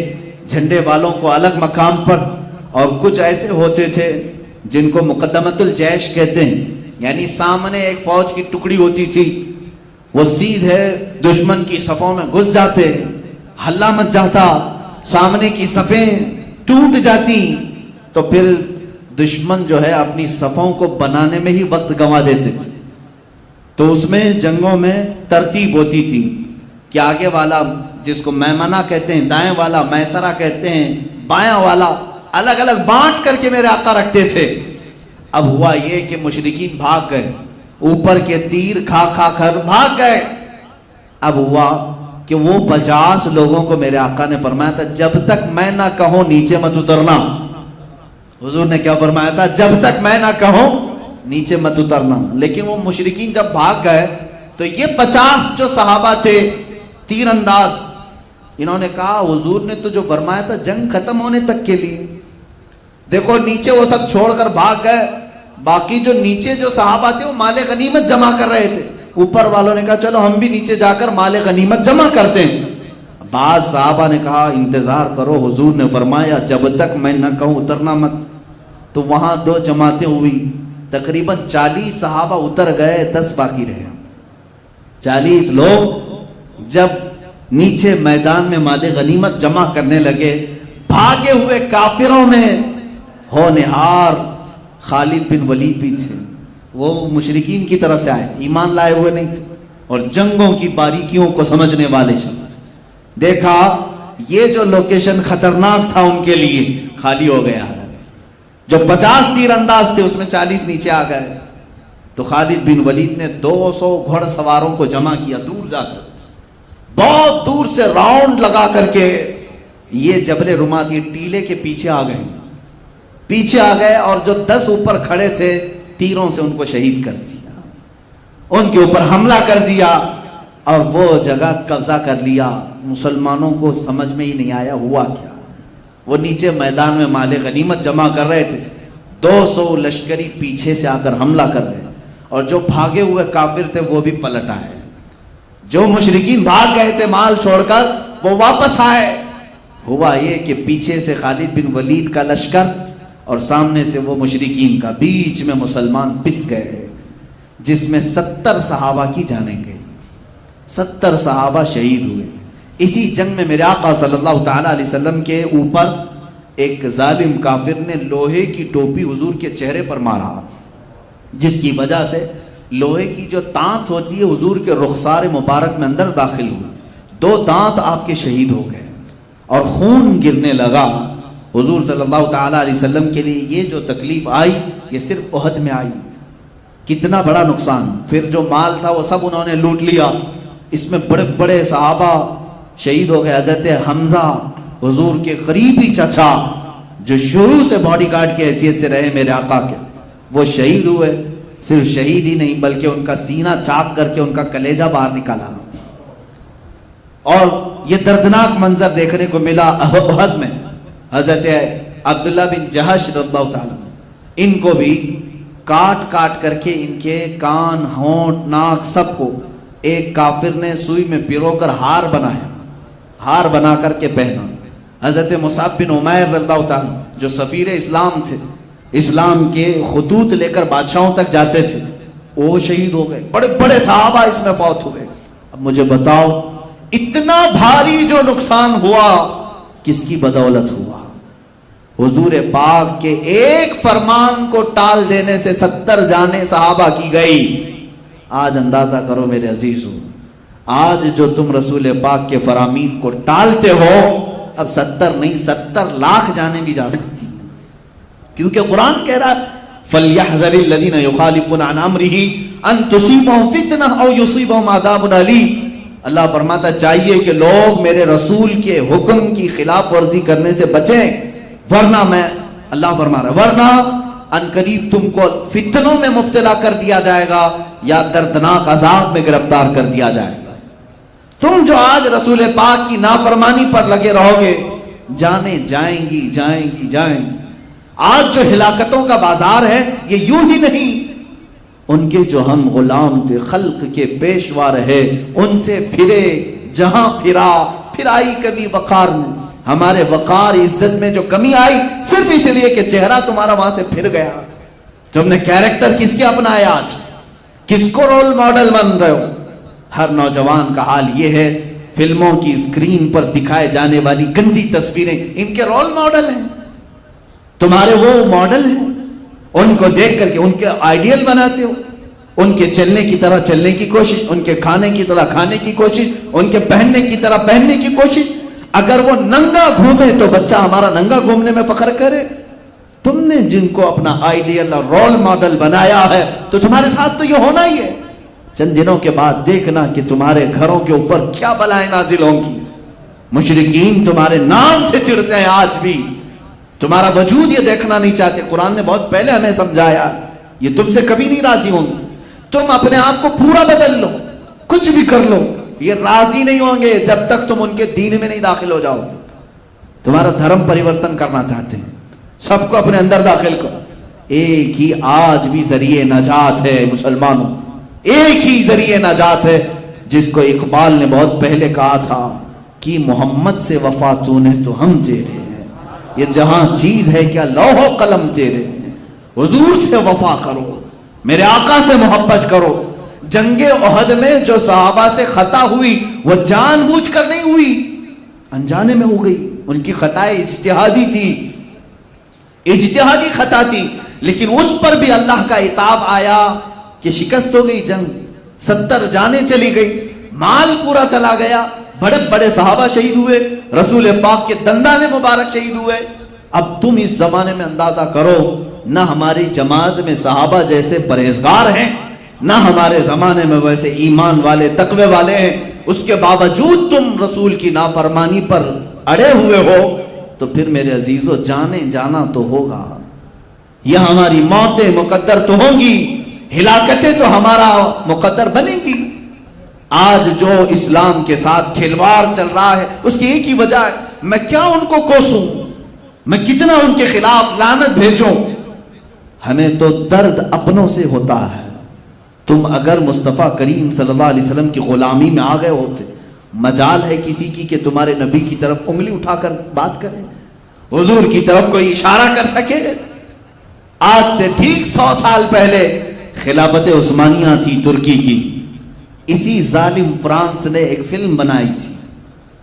جھنڈے والوں کو الگ مقام پر، اور کچھ ایسے ہوتے تھے جن کو مقدمت الجیش کہتے ہیں، یعنی سامنے ایک فوج کی ٹکڑی ہوتی تھی، وہ سیدھے دشمن کی صفوں میں گھس جاتے، حلہ مچ جاتا، سامنے کی صفیں ٹوٹ جاتی، تو پھر دشمن جو ہے اپنی صفوں کو بنانے میں ہی وقت گنوا دیتے تھے۔ تو اس میں جنگوں میں ترتیب ہوتی تھی کہ آگے والا، جس کو میمنہ کہتے ہیں، دائیں والا میسرہ کہتے ہیں، بائیں والا، الگ الگ بانٹ کر کے میرے آقا رکھتے تھے۔ اب ہوا یہ کہ مشرکین بھاگ گئے، اوپر کے تیر کھا کھا کر بھاگ گئے۔ اب ہوا کہ وہ 50 لوگوں کو میرے آقا نے فرمایا تھا جب تک میں نہ کہوں نیچے مت اترنا۔ حضور نے کیا فرمایا تھا؟ جب تک میں نہ کہوں نیچے مت اترنا۔ لیکن وہ مشرکین جب بھاگ گئے تو یہ 50 جو صحابہ تھے تیر انداز، انہوں نے کہا حضور نے تو جو فرمایا تھا جنگ ختم ہونے تک کے لیے، دیکھو نیچے وہ سب چھوڑ کر بھاگ گئے، باقی جو نیچے جو صحابہ تھے وہ مال غنیمت جمع کر رہے تھے۔ اوپر والوں نے کہا چلو ہم بھی نیچے جا کر مال غنیمت جمع کرتے ہیں۔ بعض صحابہ نے کہا انتظار کرو، حضور نے فرمایا جب تک میں نہ کہوں اترنا مت۔ تو وہاں 2 جماعتیں ہوئی، تقریباً 40 صحابہ اتر گئے، 10 باقی رہے۔ 40 لوگ جب نیچے میدان میں مال غنیمت جمع کرنے لگے، بھاگے ہوئے کافروں میں ہونہار خالد بن ولید بھی تھے۔ وہ مشرکین کی طرف سے آئے، ایمان لائے ہوئے نہیں تھے، اور جنگوں کی باریکیوں کو سمجھنے والے شخص تھے۔ دیکھا یہ جو لوکیشن خطرناک تھا ان کے لیے خالی ہو گیا، جو 50 تیر انداز تھے اس میں 40 نیچے آ گئے۔ تو خالد بن ولید نے 200 گھڑ سواروں کو جمع کیا، دور جا کر، بہت دور سے راؤنڈ لگا کر کے یہ جبل رمات، یہ ٹیلے کے پیچھے آ گئے، اور جو 10 اوپر کھڑے تھے تیروں سے ان کو شہید کر دیا، ان کے اوپر حملہ کر دیا، اور وہ جگہ قبضہ کر لیا۔ مسلمانوں کو سمجھ میں ہی نہیں آیا ہوا کیا۔ وہ نیچے میدان میں مال غنیمت جمع کر رہے تھے، 200 لشکری پیچھے سے آ کر حملہ کر رہے، اور جو بھاگے ہوئے کافر تھے وہ بھی پلٹ آئے، جو مشرکین بھاگ گئے تھے مال چھوڑ کر وہ واپس آئے۔ ہوا یہ کہ پیچھے سے خالد بن ولید کا لشکر اور سامنے سے وہ مشرکین کا، بیچ میں مسلمان پس گئے، جس میں 70 صحابہ کی جانیں گئی، 70 صحابہ شہید ہوئے۔ اسی جنگ میں میرے آقا صلی اللہ تعالی علیہ وسلم کے اوپر ایک ظالم کافر نے لوہے کی ٹوپی حضور کے چہرے پر مارا، جس کی وجہ سے لوہے کی جو دانت ہوتی ہے حضور کے رخسار مبارک میں اندر داخل ہوئی، 2 دانت آپ کے شہید ہو گئے۔ اور خون گرنے لگا. حضور صلی اللہ تعالیٰ علیہ وسلم کے لیے یہ جو تکلیف آئی یہ صرف احد میں آئی. کتنا بڑا نقصان. پھر جو مال تھا وہ سب انہوں نے لوٹ لیا. اس میں بڑے بڑے صحابہ شہید ہو گئے. حضرت حمزہ حضور کے قریبی چچا جو شروع سے باڈی گارڈ کی حیثیت سے رہے میرے آقا کے, وہ شہید ہوئے. صرف شہید ہی نہیں بلکہ ان کا سینہ چاک کر کے ان کا کلیجہ باہر نکالا. اور یہ دردناک منظر دیکھنے کو ملا احد میں. حضرت عبداللہ بن جہش رضی اللہ تعالیٰ ان کو بھی کاٹ کاٹ کر کے ان کے کان, ہونٹ, ناک سب کو ایک کافر نے سوئی میں پیرو کر ہار بنایا, ہار بنا کر کے پہنا. حضرت مصعب بن عمیر رضی اللہ تعالیٰ جو سفیر اسلام تھے, اسلام کے خطوط لے کر بادشاہوں تک جاتے تھے, وہ شہید ہو گئے. بڑے بڑے صحابہ اس میں فوت ہوئے. اب مجھے بتاؤ اتنا بھاری جو نقصان ہوا کس کی بدولت ہوا؟ حضور پاک کے ایک فرمان کو ٹال دینے سے 70 جانیں صحابہ کی گئی. آج اندازہ کرو میرے عزیزو, آج جو تم رسول پاک کے فرامین کو ٹالتے ہو, اب 70 نہیں 70 لاکھ جانیں بھی جا سکتی ہیں. کیونکہ قرآن کہہ رہا ہے فَلْيَحْذَرِ الَّذِينَ يُخَالِفُونَ عَنْ أَمْرِهِ أَن تُصِيبَهُمْ فِتْنَةٌ أَوْ يُصِيبَهُمْ عَذَابٌ أَلِيمٌ. اللہ فرماتا چاہیے کہ لوگ میرے رسول کے حکم کی خلاف ورزی کرنے سے بچیں, ورنہ میں اللہ فرما رہا ورنہ ان قریب تم کو فتنوں میں مبتلا کر دیا جائے گا یا دردناک عذاب میں گرفتار کر دیا جائے گا. تم جو آج رسول پاک کی نافرمانی پر لگے رہو گے, جانے جائیں گی جائیں گی جائیں گی. آج جو ہلاکتوں کا بازار ہے یہ یوں ہی نہیں. ان کے جو ہم غلام تھے, خلق کے پیشوا رہے, ان سے پھرے, جہاں پھرا پھرائی کبھی وقار میں. ہمارے وقار عزت میں جو کمی آئی صرف اس لیے کہ چہرہ تمہارا وہاں سے پھر گیا. تم نے کیریکٹر کس کے اپنایا, آج کس کو رول ماڈل بن رہے ہو؟ ہر نوجوان کا حال یہ ہے, فلموں کی اسکرین پر دکھائے جانے والی گندی تصویریں ان کے رول ماڈل ہیں, تمہارے وہ ماڈل ہیں. ان کو دیکھ کر کے ان کے آئیڈیل بناتے ہو, ان کے چلنے کی طرح چلنے کی کوشش, ان کے کھانے کی طرح کھانے کی کوشش, ان کے پہننے کی طرح پہننے کی کوشش. اگر وہ ننگا گھومے تو بچہ ہمارا ننگا گھومنے میں فخر کرے. تم نے جن کو اپنا آئیڈیل اور رول ماڈل بنایا ہے تو تمہارے ساتھ تو یہ ہونا ہی ہے. چند دنوں کے بعد دیکھنا کہ تمہارے گھروں کے اوپر کیا بلائیں نازل ہوں گی. مشرکین تمہارے نام سے چڑھتے ہیں, آج بھی تمہارا وجود یہ دیکھنا نہیں چاہتے. قرآن نے بہت پہلے ہمیں سمجھایا یہ تم سے کبھی نہیں راضی ہوں گے. تم اپنے آپ کو پورا بدل لو, کچھ بھی کر لو, یہ راضی نہیں ہوں گے جب تک تم ان کے دین میں نہیں داخل ہو جاؤ. تمہارا دھرم پریورتن کرنا چاہتے ہیں, سب کو اپنے اندر داخل کرو. ایک ہی آج بھی ذریعہ نجات ہے مسلمانوں, ایک ہی ذریعہ نجات ہے جس کو اقبال نے بہت پہلے کہا تھا کہ محمد سے وفا تونے تو ہم تیرے ہیں, یہ جہاں چیز ہے کیا لوح و قلم تیرے ہیں. حضور سے وفا کرو, میرے آقا سے محبت کرو. جنگ احد میں جو صحابہ سے خطا ہوئی وہ جان بوجھ کر نہیں ہوئی, انجانے میں ہو گئی. ان کی خطائیں اجتہادی تھی, اجتہادی خطا تھی, لیکن اس پر بھی اللہ کا عتاب آیا کہ شکست ہو گئی جنگ, 70 جانیں چلی گئی, مال پورا چلا گیا, بڑے بڑے صحابہ شہید ہوئے, رسول پاک کے دندان مبارک شہید ہوئے. اب تم اس زمانے میں اندازہ کرو, نہ ہماری جماعت میں صحابہ جیسے پرہیزگار ہیں, نہ ہمارے زمانے میں ویسے ایمان والے تقوی والے ہیں. اس کے باوجود تم رسول کی نافرمانی پر اڑے ہوئے ہو, تو پھر میرے عزیزو جانے جانا تو ہوگا. یہ ہماری موتیں مقدر تو ہوں گی, ہلاکتیں تو ہمارا مقدر بنے گی. آج جو اسلام کے ساتھ کھلواڑ چل رہا ہے اس کی ایک ہی وجہ ہے, میں کیا ان کو کوسوں, میں کتنا ان کے خلاف لعنت بھیجوں. ہمیں تو درد اپنوں سے ہوتا ہے. تم اگر مصطفیٰ کریم صلی اللہ علیہ وسلم کی غلامی میں آ گئے ہوتے, مجال ہے کسی کی کہ تمہارے نبی کی طرف انگلی اٹھا کر بات کرے, حضور کی طرف کوئی اشارہ کر سکے؟ آج سے ٹھیک 100 سال پہلے خلافت عثمانیہ تھی ترکی کی, اسی ظالم فرانس نے ایک فلم بنائی تھی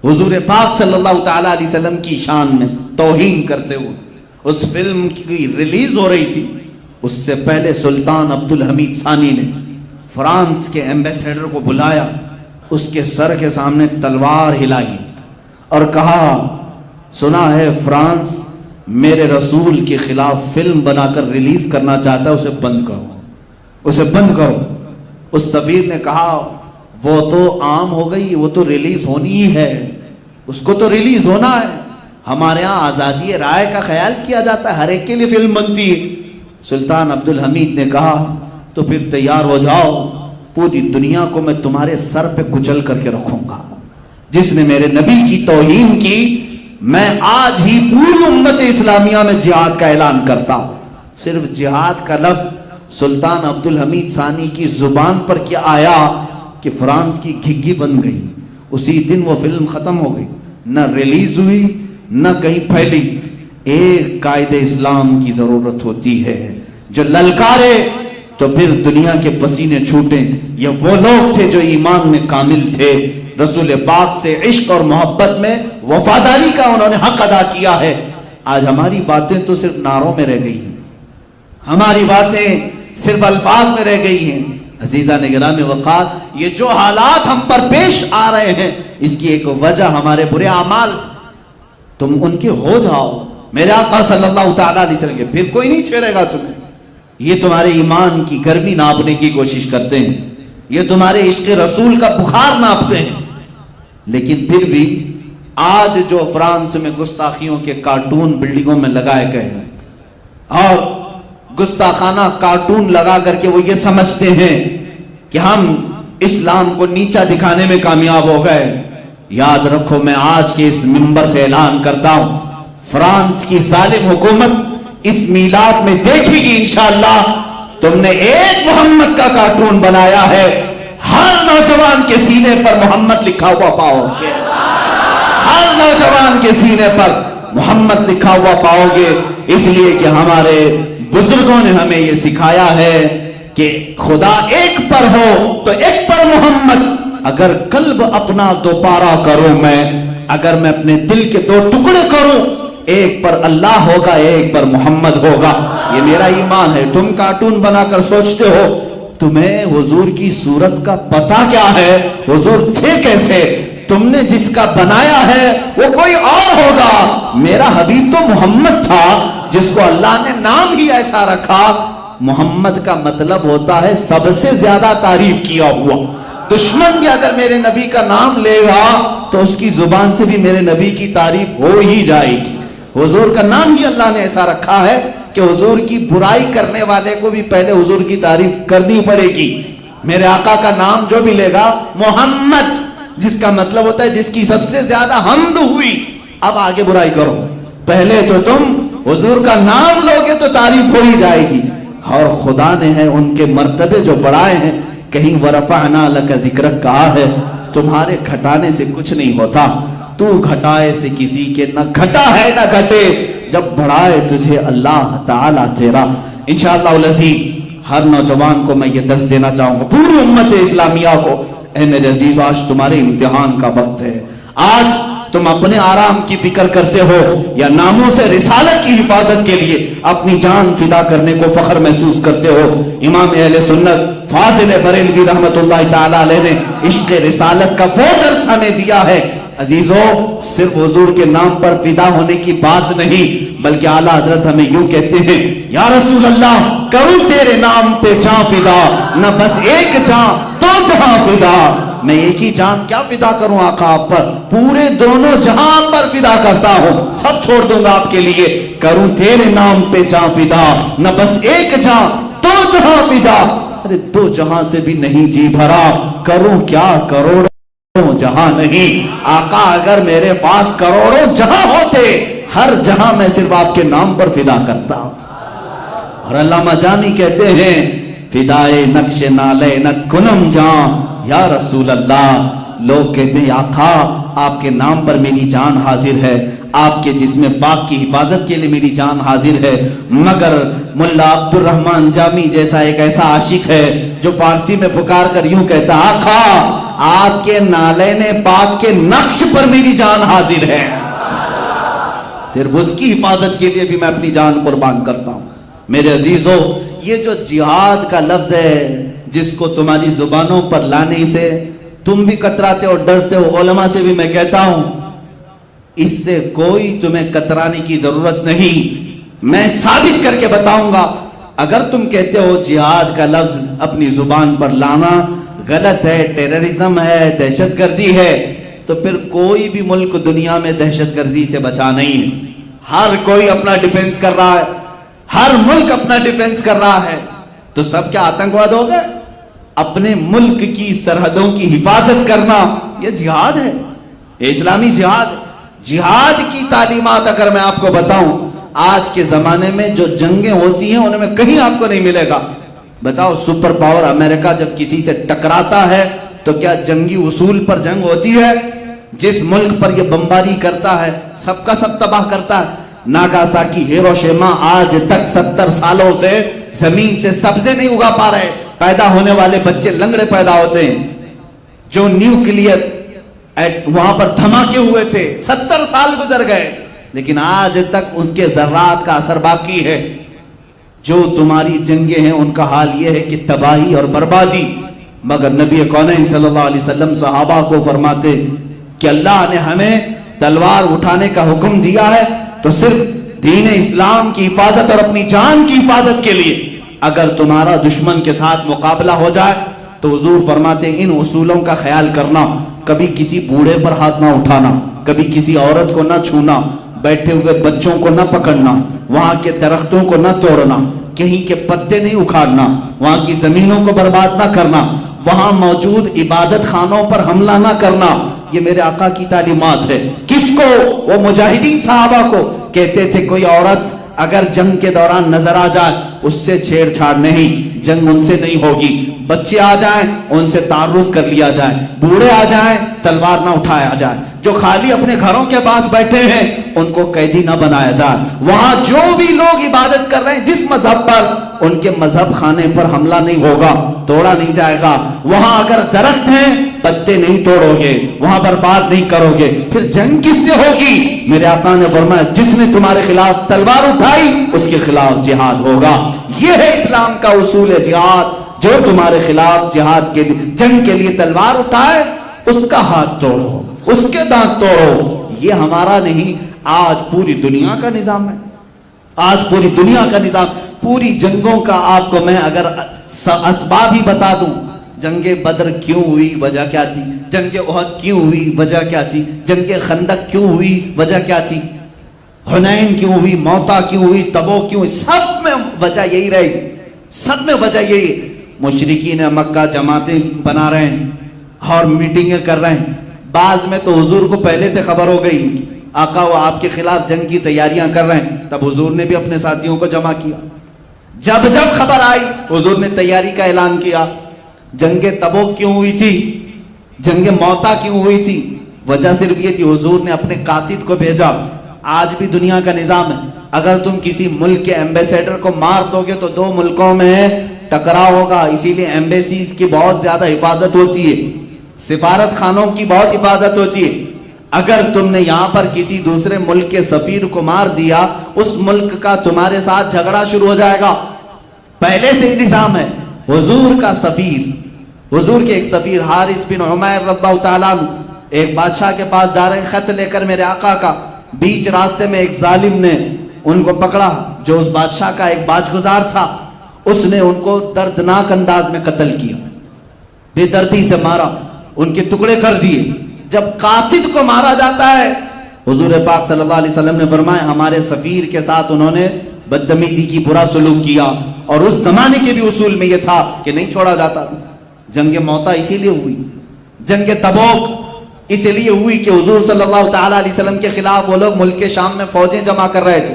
حضور پاک صلی اللہ تعالیٰ علیہ وسلم کی شان میں توہین کرتے ہوئے. اس فلم کی ریلیز ہو رہی تھی, اس سے پہلے سلطان عبد الحمید ثانی نے فرانس کے ایمبیسیڈر کو بلایا, اس کے سر کے سامنے تلوار ہلائی اور کہا سنا ہے فرانس میرے رسول کے خلاف فلم بنا کر ریلیز کرنا چاہتا ہے، اسے بند کرو، اسے بند کرو۔ اس سفیر نے کہا وہ تو عام ہو گئی، وہ تو ریلیز ہونی ہی ہے، اس کو تو ریلیز ہونا ہے۔ ہمارے ہاں آزادی رائے کا خیال کیا جاتا ہے، ہر ایک کے لیے فلم بنتی ہے۔ سلطان عبدالحمید نے کہا تو پھر تیار ہو جاؤ، پوری دنیا کو میں تمہارے سر پہ کچل کر کے رکھوں گا۔ جس نے میرے نبی کی توہین کی، میں آج ہی پوری امت اسلامیہ میں جہاد کا اعلان کرتا ہوں۔ صرف جہاد کا لفظ سلطان عبدالحمید ثانی کی زبان پر کیا آیا کہ فرانس کی گھگی بن گئی، اسی دن وہ فلم ختم ہو گئی، نہ ریلیز ہوئی نہ کہیں پھیلی۔ ایک قائد اسلام کی ضرورت ہوتی ہے جو للکارے تو پھر دنیا کے پسینے چھوٹیں۔ یہ وہ لوگ تھے جو ایمان میں کامل تھے، رسول پاک سے عشق اور محبت میں وفاداری کا انہوں نے حق ادا کیا ہے۔ آج ہماری باتیں تو صرف نعروں میں رہ گئی ہیں، ہماری باتیں صرف الفاظ میں رہ گئی ہیں۔ عزیزان گرامی وقار، یہ جو حالات ہم پر پیش آ رہے ہیں اس کی ایک وجہ ہمارے برے اعمال، تم ان کے ہو جاؤ۔ میرے آقا صلی اللہ تعالیٰ علیہ وسلم کے پھر کوئی نہیں چھیڑے گا تمہیں۔ یہ تمہارے ایمان کی گرمی ناپنے کی کوشش کرتے ہیں، یہ تمہارے عشق رسول کا بخار ناپتے ہیں، لیکن پھر بھی آج جو فرانس میں گستاخیوں کے کارٹون بلڈنگوں میں لگائے گئے ہیں اور گستاخانہ کارٹون لگا کر کے وہ یہ سمجھتے ہیں کہ ہم اسلام کو نیچا دکھانے میں کامیاب ہو گئے، یاد رکھو میں آج کے اس منبر سے اعلان کرتا ہوں، فرانس کی ظالم حکومت اس میلاد میں دیکھے گی انشاءاللہ تم نے ایک محمد کا کارٹون بنایا ہے، ہر نوجوان کے سینے پر محمد لکھا ہوا پاؤ گے، ہر نوجوان کے سینے پر محمد لکھا ہوا پاؤ گے۔ اس لیے کہ ہمارے بزرگوں نے ہمیں یہ سکھایا ہے کہ خدا ایک پر ہو تو ایک پر محمد۔ اگر قلب اپنا دوپارہ کروں میں، اگر میں اپنے دل کے دو ٹکڑے کروں، ایک پر اللہ ہوگا ایک پر محمد ہوگا، یہ میرا ایمان ہے۔ تم کارٹون بنا کر سوچتے ہو تمہیں حضور کی صورت کا پتہ کیا ہے، حضور تھے کیسے؟ تم نے جس کا بنایا ہے وہ کوئی اور ہوگا، میرا حبیب تو محمد تھا جس کو اللہ نے نام ہی ایسا رکھا۔ محمد کا مطلب ہوتا ہے سب سے زیادہ تعریف کیا ہوا۔ دشمن بھی اگر میرے نبی کا نام لے گا تو اس کی زبان سے بھی میرے نبی کی تعریف ہو ہی جائے گی۔ حضور کا نام ہی اللہ نے ایسا رکھا ہے کہ حضور کی برائی کرنے والے کو بھی پہلے حضور کی تعریف کرنی پڑے گی۔ میرے آقا کا نام جو بھی لے گا محمد، جس کا مطلب ہوتا ہے جس کی سب سے زیادہ حمد ہوئی، اب آگے برائی کرو، پہلے تو تم حضور کا نام لوگے تو تعریف ہو ہی جائے گی۔ اور خدا نے ہے ان کے مرتبے جو بڑھائے ہیں، کہیں وَرَفَعْنَا لَكَ ذِكْرَكَ کہا ہے، تمہارے گھٹانے سے کچھ نہیں ہوتا، تو گھٹائے سے کسی کے نہ گھٹا ہے نہ گھٹے، جب بڑھائے تجھے اللہ تعالیٰ تیرا۔ انشاءاللہ العزیز ہر نوجوان کو میں یہ درس دینا چاہوں گا، پوری امت اسلامیہ کو، اے میرے عزیز آج تمہارے امتحان کا وقت ہے۔ آج تم اپنے آرام کی فکر کرتے ہو یا ناموں سے رسالت کی حفاظت کے لیے اپنی جان فدا کرنے کو فخر محسوس کرتے ہو؟ امام اہل سنت فاضل بریلوی رحمت اللہ تعالی علیہ نے عشق رسالت کا وہ درس ہمیں دیا ہے۔ عزیزو، صرف حضور کے نام پر فدا ہونے کی بات نہیں، بلکہ اعلیٰ حضرت ہمیں یوں کہتے ہیں، یا رسول اللہ کروں تیرے نام پہ جان فدا، نہ بس ایک جان تو جہاں فدا۔ میں ایک ہی جان کیا فدا کروں آقا آپ پر، پورے دونوں جہاں پر فدا کرتا ہوں، سب چھوڑ دوں گا آپ کے لیے۔ کروں تیرے نام پہ جان فدا، نہ بس ایک جان تو جہاں فدا۔ ارے دو جہاں سے بھی نہیں جی بھرا، کروں کیا کروڑوں جہاں نہیں۔ آقا اگر میرے پاس کروڑوں جہاں ہوتے، ہر جہاں میں صرف آپ کے نام پر فدا کرتا۔ اور علامہ جامی کہتے ہیں، فدائے نقش نالینت کنم جان یا رسول اللہ۔ لوگ کہتے ہیں آقا آپ کے نام پر میری جان حاضر ہے، آپ کے جسم پاک کی حفاظت کے لیے میری جان حاضر ہے، مگر ملا عبد الرحمن جامی جیسا ایک ایسا عاشق ہے جو فارسی میں پکار کر یوں کہتا، آقا آپ کے نالین پاک کے نقش پر میری جان حاضر ہے، صرف اس کی حفاظت کے لیے بھی میں اپنی جان قربان کرتا ہوں۔ میرے عزیزو، یہ جو جہاد کا لفظ ہے جس کو تمہاری زبانوں پر لانے سے تم بھی کتراتے ہو، ڈرتے ہو، علماء سے بھی میں کہتا ہوں اس سے کوئی تمہیں کترانے کی ضرورت نہیں. میں ثابت کر کے بتاؤں گا. اگر تم کہتے ہو جہاد کا لفظ اپنی زبان پر لانا غلط ہے، ٹیررزم ہے، دہشت گردی ہے، تو پھر کوئی بھی ملک دنیا میں دہشت گردی سے بچا نہیں ہے. ہر کوئی اپنا ڈیفنس کر رہا ہے، ہر ملک اپنا ڈیفنس کر رہا ہے. تو سب کیا آتنکواد ہو گئے؟ اپنے ملک کی سرحدوں کی حفاظت کرنا یہ جہاد ہے، یہ اسلامی جہاد. جہاد کی تعلیمات اگر میں آپ کو بتاؤں، آج کے زمانے میں جو جنگیں ہوتی ہیں ان میں کہیں آپ کو نہیں ملے گا. بتاؤ، سپر پاور امریکہ جب کسی سے ٹکراتا ہے تو کیا جنگی اصول پر جنگ ہوتی ہے؟ جس ملک پر یہ بمباری کرتا ہے سب کا سب تباہ کرتا ہے. ناگاساکی، ہیروشیما آج تک 70 سالوں سے زمین سے سبزے نہیں اگا پا رہے. پیدا ہونے والے بچے لنگڑے پیدا ہوتے ہیں. جو نیوکلیئر وہاں پر دھماکے ہوئے تھے، 70 سال گزر گئے، لیکن آج تک اس کے ذرات کا اثر باقی ہے. جو تمہاری جنگیں ہیں ان کا حال یہ ہے کہ تباہی اور بربادی. مگر نبی کونین صلی اللہ علیہ وسلم صحابہ کو فرماتے کہ اللہ نے ہمیں تلوار اٹھانے کا حکم دیا ہے تو صرف دین اسلام کی حفاظت اور اپنی جان کی حفاظت کے لیے. اگر تمہارا دشمن کے ساتھ مقابلہ ہو جائے تو حضور فرماتے ان اصولوں کا خیال کرنا. کبھی کسی بوڑھے پر ہاتھ نہ اٹھانا، کبھی کسی عورت کو نہ چھونا، بیٹھے ہوئے بچوں کو نہ پکڑنا، وہاں کے درختوں کو نہ توڑنا، کہیں کے پتے نہیں اکھاڑنا، وہاں کی زمینوں کو برباد نہ کرنا، وہاں موجود عبادت خانوں پر حملہ نہ کرنا. یہ میرے آقا کی تعلیمات ہے. کس کو؟ وہ مجاہدین صحابہ کو. کہتے تھے کوئی عورت اگر جنگ کے دوران نظر آ جائے اس سے چھیڑ چھاڑ نہیں، جنگ ان سے نہیں ہوگی. بچے آ جائیں ان سے تعرض کر لیا جائے، بوڑھے آ جائیں تلوار نہ اٹھایا جائے، جو خالی اپنے گھروں کے پاس بیٹھے ہیں ان کو قیدی نہ بنایا جائے. وہاں جو بھی لوگ عبادت کر رہے ہیں جس مذہب پر، ان کے مذہب خانے پر حملہ نہیں ہوگا، توڑا نہیں جائے گا. وہاں اگر درخت ہیں پتے نہیں توڑو گے، وہاں برباد نہیں کرو گے. پھر جنگ کس سے ہوگی؟ میرے آقا نے فرمایا جس نے تمہارے خلاف تلوار اٹھائی اس کے خلاف جہاد ہوگا. یہ ہے اسلام کا اصول ہے جہاد. جو تمہارے خلاف جہاد کے لیے، جنگ کے لیے تلوار اٹھائے اس کا ہاتھ توڑو، اس کے دانت توڑو. یہ ہمارا نہیں، آج پوری دنیا کا نظام ہے. آج پوری دنیا کا نظام، پوری جنگوں کا آپ کو میں اگر اسباب ہی بتا دوں، جنگ بدر کیوں ہوئی، وجہ کیا تھی؟ جنگ احد کیوں ہوئی، وجہ کیا تھی؟ جنگ خندق کیوں ہوئی، وجہ کیا تھی؟ حنین کیوں ہوئی، موتا کیوں ہوئی، تبوک کیوں ہوئی؟ سب میں وجہ یہی رہے گی، سب میں وجہ یہی. مشرکین مکہ جماعتیں بنا رہے ہیں اور میٹنگیں کر رہے ہیں. بعض میں تو حضور کو پہلے سے خبر ہو گئی آقا وہ آپ کے خلاف جنگ کی تیاریاں کر رہے ہیں، تب حضور نے بھی اپنے ساتھیوں کو جمع کیا. جب جب خبر آئی حضور نے تیاری کا اعلان کیا. جنگ تبوک کیوں ہوئی تھی، جنگ موتا کیوں ہوئی تھی؟ وجہ صرف یہ تھی حضور نے اپنے قاصد کو بھیجا. آج بھی دنیا کا نظام ہے، اگر تم کسی ملک کے ایمبیسیڈر کو مار دو گے تو 2 ملکوں میں ٹکراؤ ہوگا. اسی لیے ایمبیسیز کی بہت زیادہ حفاظت ہوتی ہے، سفارت خانوں کی بہت حفاظت ہوتی ہے. اگر تم نے یہاں پر کسی دوسرے ملک کے سفیر کو مار دیا، اس ملک کا تمہارے ساتھ جھگڑا شروع ہو جائے گا. پہلے سے ہی نظام ہے. حضور کا سفیر، حضور کے ایک سفیر حارث بن عمیر رضی اللہ تعالیٰ عنہ ایک بادشاہ کے پاس جا رہے ہیں خط لے کر میرے آقا کا. بیچ راستے میں ایک ظالم نے ان کو پکڑا جو اس بادشاہ کا ایک باج گزار تھا. اس نے ان کو دردناک انداز میں قتل کیا، بے دردی سے مارا، ان کے ٹکڑے کر دیے. جب قاصد کو مارا جاتا ہے حضور پاک صلی اللہ علیہ وسلم نے فرمایا ہمارے سفیر کے ساتھ انہوں نے بدتمیزی کی، برا سلوک کیا. اور اس زمانے کے بھی اصول میں یہ تھا کہ نہیں چھوڑا جاتا تھا. جنگ موتا اسی لیے ہوئی، جنگ تبوک اس لیے ہوئی کہ حضور صلی اللہ تعالیٰ علیہ وسلم کے خلاف وہ لوگ ملک شام میں فوجیں جمع کر رہے تھے.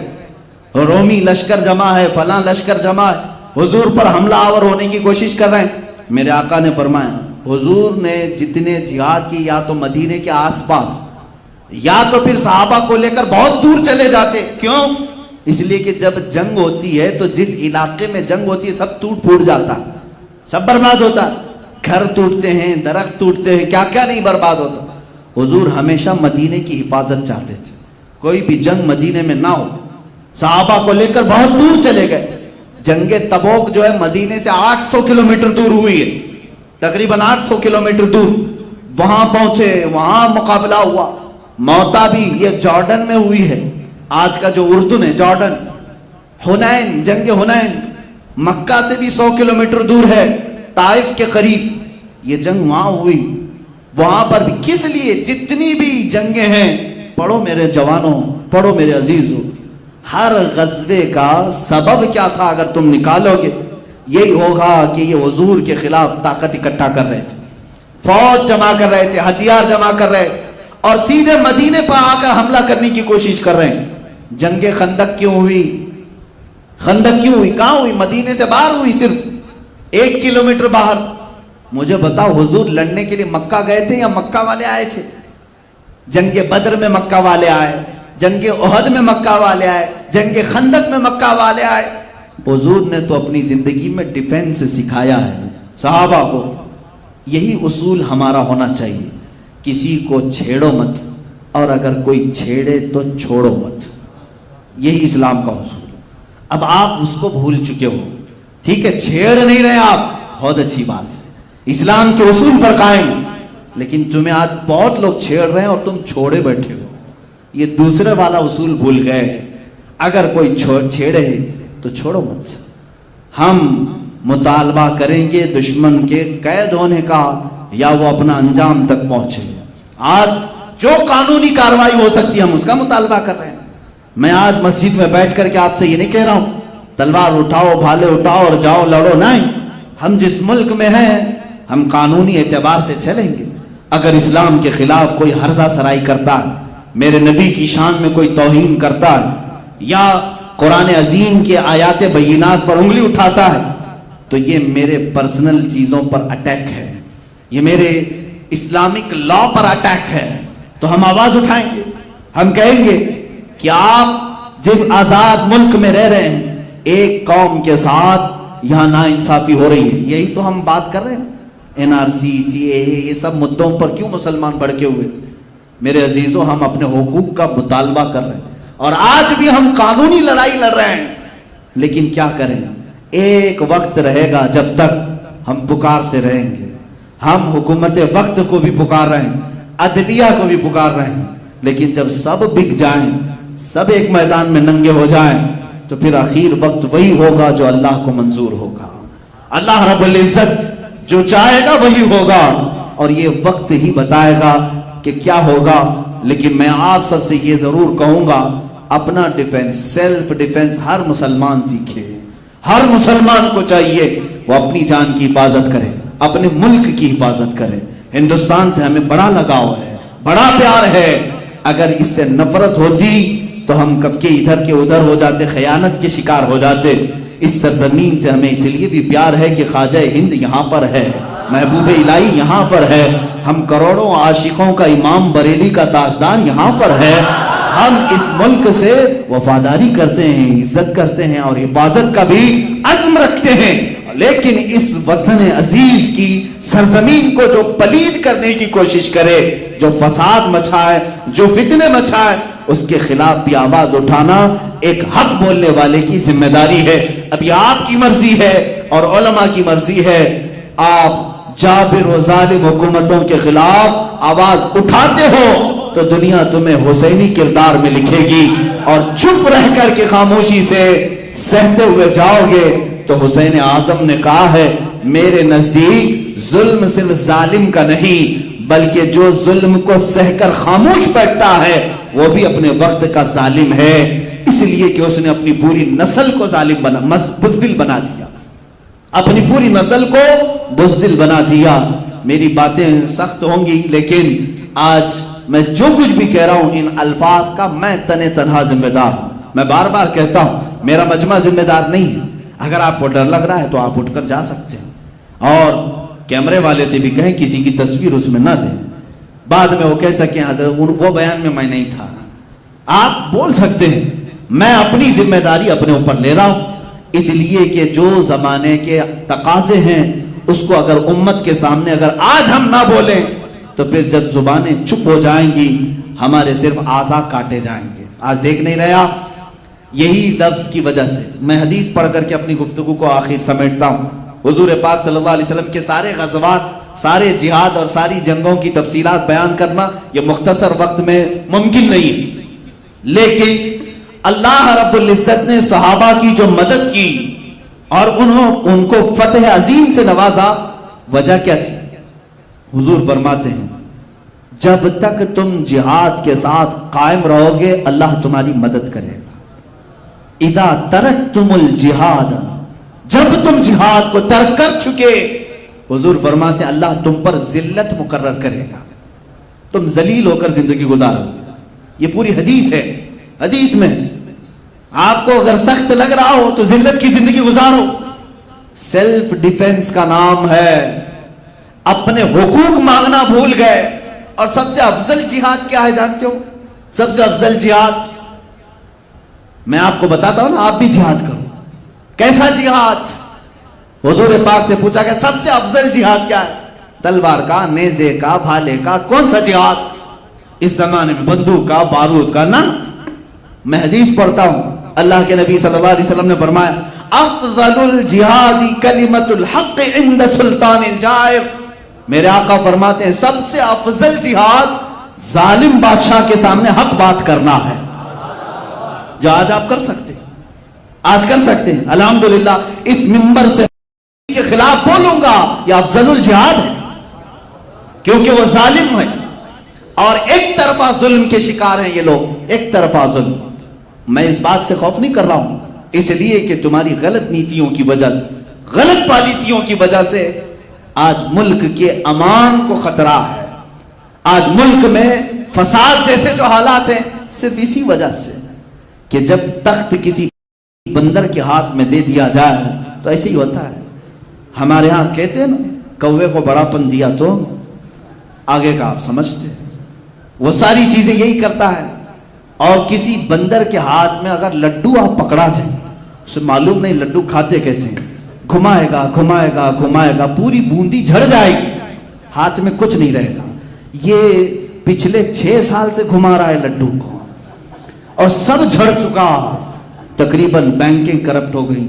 رومی لشکر جمع ہے، فلاں لشکر جمع ہے، حضور پر حملہ آور ہونے کی کوشش کر رہے ہیں. میرے آقا نے فرمایا حضور نے جتنے جہاد کی یا تو مدینے کے آس پاس یا تو پھر صحابہ کو لے کر بہت دور چلے جاتے. کیوں؟ اس لیے کہ جب جنگ ہوتی ہے تو جس علاقے میں جنگ ہوتی ہے سب ٹوٹ پھوٹ جاتا ہے، سب برباد ہوتا ہے. گھر ٹوٹتے ہیں، درخت ٹوٹتے ہیں، کیا کیا نہیں برباد ہوتا. حضور ہمیشہ مدینے کی حفاظت چاہتے تھے، کوئی بھی جنگ مدینے میں نہ ہو. صحابہ کو لے کر بہت دور چلے گئے. جنگ تبوک جو ہے مدینے سے 800 کلومیٹر دور ہوئی ہے، تقریباً 800 کلومیٹر دور. وہاں پہنچے، وہاں مقابلہ ہوا. موتا بھی یہ جارڈن میں ہوئی ہے، آج کا جو اردن ہے جارڈن، حنین، جنگ حنین مکہ سے بھی 100 کلومیٹر دور ہے، طائف کے قریب یہ جنگ وہاں ہوئی۔ وہاں پر بھی کس لیے؟ جتنی بھی جنگیں ہیں، پڑھو میرے جوانوں، پڑھو میرے عزیزوں، ہر غزوے کا سبب کیا تھا اگر تم نکالو گے یہی ہوگا کہ یہ حضور کے خلاف طاقت اکٹھا کر رہے تھے، فوج جمع کر رہے تھے، ہتھیار جمع کر رہے، اور سیدھے مدینے پر آ کر حملہ کرنے کی کوشش کر رہے ہیں۔ جنگ خندق کیوں ہوئی؟ خندق کیوں ہوئی؟ کہاں ہوئی؟ مدینے سے باہر ہوئی، صرف 1 کلومیٹر باہر۔ مجھے بتاؤ حضور لڑنے کے لیے مکہ گئے تھے یا مکہ والے آئے تھے؟ جنگ بدر میں مکہ والے آئے، جنگ احد میں مکہ والے آئے، جنگ خندق میں مکہ والے آئے۔ حضور نے تو اپنی زندگی میں ڈیفنس سکھایا ہے صحابہ کو۔ یہی اصول ہمارا ہونا چاہیے، کسی کو چھیڑو مت، اور اگر کوئی چھیڑے تو چھوڑو مت، یہی اسلام کا اصول۔ اب آپ اس کو بھول چکے ہو، ٹھیک ہے، چھیڑ نہیں رہے آپ، بہت اچھی بات ہے، اسلام کے اصول پر قائم، لیکن تمہیں آج بہت لوگ چھیڑ رہے ہیں اور تم چھوڑے بیٹھے ہو، یہ دوسرے والا اصول بھول گئے۔ اگر کوئی چھیڑے تو چھوڑو مت۔ ہم مطالبہ کریں گے دشمن کے قید ہونے کا یا وہ اپنا انجام تک پہنچے۔ آج جو قانونی کارروائی ہو سکتی ہے ہم اس کا مطالبہ کر رہے ہیں۔ میں آج مسجد میں بیٹھ کر کے آپ سے یہ نہیں کہہ رہا ہوں تلوار اٹھاؤ، بھالے اٹھاؤ اور جاؤ لڑو، نہیں۔ ہم جس ملک میں ہیں ہم قانونی اعتبار سے چلیں گے۔ اگر اسلام کے خلاف کوئی ہرزہ سرائی کرتا ہے، میرے نبی کی شان میں کوئی توہین کرتا ہے، یا قرآن عظیم کے آیات بینات پر انگلی اٹھاتا ہے، تو یہ میرے پرسنل چیزوں پر اٹیک ہے، یہ میرے اسلامک لا پر اٹیک ہے۔ تو ہم آواز اٹھائیں گے، ہم کہیں گے کہ آپ جس آزاد ملک میں رہ رہے ہیں، ایک قوم کے ساتھ یہاں ناانصافی ہو رہی ہے۔ یہی تو ہم بات کر رہے ہیں، NRC، CAA، یہ سب مدعوں پر کیوں مسلمان بڑھکے ہوئے تھے؟ میرے عزیزوں، ہم اپنے حقوق کا مطالبہ کر رہے ہیں، اور آج بھی ہم قانونی لڑائی لڑ رہے ہیں، لیکن کیا کریں؟ ایک وقت رہے گا جب تک ہم پکارتے رہیں گے۔ ہم حکومت وقت کو بھی پکار رہے ہیں، عدلیہ کو بھی پکار رہے ہیں، لیکن جب سب بک جائیں، سب ایک میدان میں ننگے ہو جائیں، تو پھر آخر وقت وہی ہوگا جو اللہ کو منظور ہوگا۔ اللہ رب العزت جو چاہے گا وہی ہوگا، اور یہ وقت ہی بتائے گا کہ کیا ہوگا۔ لیکن میں آپ سب سے یہ ضرور کہوں گا، اپنا ڈیفنس، سیلف ڈیفنس ہر مسلمان سیکھے۔ ہر مسلمان کو چاہیے وہ اپنی جان کی حفاظت کرے، اپنے ملک کی حفاظت کرے۔ ہندوستان سے ہمیں بڑا لگاؤ ہے، بڑا پیار ہے۔ اگر اس سے نفرت ہوتی تو ہم کب کے ادھر کے ادھر ہو جاتے، خیانت کے شکار ہو جاتے۔ اس سرزمین سے ہمیں اس لیے بھی پیار ہے کہ خواجہ ہند یہاں پر ہے، محبوب الہی یہاں پر ہے، ہم کروڑوں عاشقوں کا امام بریلی کا تاجدار یہاں پر ہے۔ ہم اس ملک سے وفاداری کرتے ہیں، عزت کرتے ہیں، اور حفاظت کا بھی عزم رکھتے ہیں، لیکن اس وطن عزیز کی سرزمین کو جو پلید کرنے کی کوشش کرے، جو فساد مچائے، جو فتنے مچائے، اس کے خلاف بھی آواز اٹھانا ایک حق بولنے والے کی ذمہ داری ہے۔ ابھی آپ کی مرضی ہے اور علماء کی مرضی ہے، آپ جابر و ظالم حکومتوں کے خلاف آواز اٹھاتے ہو تو دنیا تمہیں حسینی کردار میں لکھے گی، اور چپ رہ کر کے خاموشی سے سہتے ہوئے جاؤ گے تو حسین اعظم نے کہا ہے، میرے نزدیک ظلم صرف ظالم کا نہیں بلکہ جو ظلم کو سہ کر خاموش بیٹھتا ہے وہ بھی اپنے وقت کا ظالم ہے، اس لیے کہ اس نے اپنی پوری نسل کو ظالم بزدل بنا دیا، اپنی پوری نسل کو بزدل بنا دیا۔ میری باتیں سخت ہوں گی، لیکن آج میں جو کچھ بھی کہہ رہا ہوں ان الفاظ کا میں تنہا ذمہ دار ہوں۔ میں بار بار کہتا ہوں میرا مجمع ذمہ دار نہیں ہے۔ اگر آپ کو ڈر لگ رہا ہے تو آپ اٹھ کر جا سکتے ہیں، اور کیمرے والے سے بھی کہیں کسی کی تصویر اس میں نہ لیں، بعد میں وہ کہہ سکیں حضرت وہ بیان میں نہیں تھا۔ آپ بول سکتے ہیں میں اپنی ذمہ داری اپنے اوپر لے رہا ہوں، اس لیے کہ جو زمانے کے تقاضے ہیں اس کو اگر امت کے سامنے اگر آج ہم نہ بولیں تو پھر جب زبانیں چپ ہو جائیں گی ہمارے صرف اعضاء کاٹے جائیں گے۔ آج دیکھ نہیں رہا، یہی لفظ کی وجہ سے میں حدیث پڑھ کر کے اپنی گفتگو کو آخر سمیٹتا ہوں۔ حضور پاک صلی اللہ علیہ وسلم کے سارے غزوات سارے جہاد اور ساری جنگوں کی تفصیلات بیان کرنا یہ مختصر وقت میں ممکن نہیں، لیکن اللہ رب العزت نے صحابہ کی جو مدد کی اور ان کو فتح عظیم سے نوازا، وجہ کیا تھی؟ حضور فرماتے ہیں جب تک تم جہاد کے ساتھ قائم رہو گے اللہ تمہاری مدد کرے گا۔ اذا ترکتم الجہاد، جب تم جہاد کو ترک کر چکے، حضور فرماتے ہیں اللہ تم پر ذلت مقرر کرے گا، تم ذلیل ہو کر زندگی گزارو۔ یہ پوری حدیث ہے، حدیث میں آپ کو اگر سخت لگ رہا ہو تو ذلت کی زندگی گزارو۔ سیلف ڈیفنس کا نام ہے، اپنے حقوق مانگنا بھول گئے۔ اور سب سے افضل جہاد کیا ہے جانتے ہو؟ سب سے افضل جہاد میں آپ کو بتاتا ہوں نا، آپ بھی جہاد کرو۔ کیسا جہاد؟ حضور پاک سے پوچھا کہ سب سے افضل جہاد کیا ہے؟ تلوار کا، نیزے کا، بھالے کا، کون سا جہاد؟ اس زمانے میں بندوق کا، بارود کا نا۔ میں حدیث پڑھتا ہوں، اللہ کے نبی صلی اللہ علیہ وسلم نے فرمایا افضل الجہاد کلمۃ الحق عند سلطان الجائر۔ میرے آقا فرماتے ہیں سب سے افضل جہاد ظالم بادشاہ کے سامنے حق بات کرنا ہے، جو آج آپ کر سکتے ہیں، آج کر سکتے ہیں الحمدللہ۔ اس منبر سے کے خلاف بولوں گا، یہ افضل الجہاد ہے، کیونکہ وہ ظالم ہے اور ایک طرفہ ظلم کے شکار ہیں یہ لوگ، ایک طرفہ ظلم۔ میں اس بات سے خوف نہیں کر رہا ہوں، اس لیے کہ تمہاری غلط نیتیوں کی وجہ سے، غلط پالیسیوں کی وجہ سے آج ملک کے امان کو خطرہ ہے۔ آج ملک میں فساد جیسے جو حالات ہیں صرف اسی وجہ سے کہ جب تخت کسی بندر کے ہاتھ میں دے دیا جائے تو ایسے ہی ہوتا ہے۔ ہمارے ہاں کہتے ہیں نا، کوے کو بڑا پن دیا تو آگے کا آپ سمجھتے ہیں، وہ ساری چیزیں یہی کرتا ہے۔ اور کسی بندر کے ہاتھ میں اگر لڈو آپ پکڑا جائیں، اسے معلوم نہیں لڈو کھاتے کیسے ہیں، گھمائے گا گھمائے گا گھمائے گا، پوری بوندی جھڑ جائے گی، ہاتھ میں کچھ نہیں رہے گا۔ یہ پچھلے 6 سال سے گھما رہا ہے لڈو کو اور سب جھڑ چکا، تقریباً بینکیں کرپٹ ہو گئی،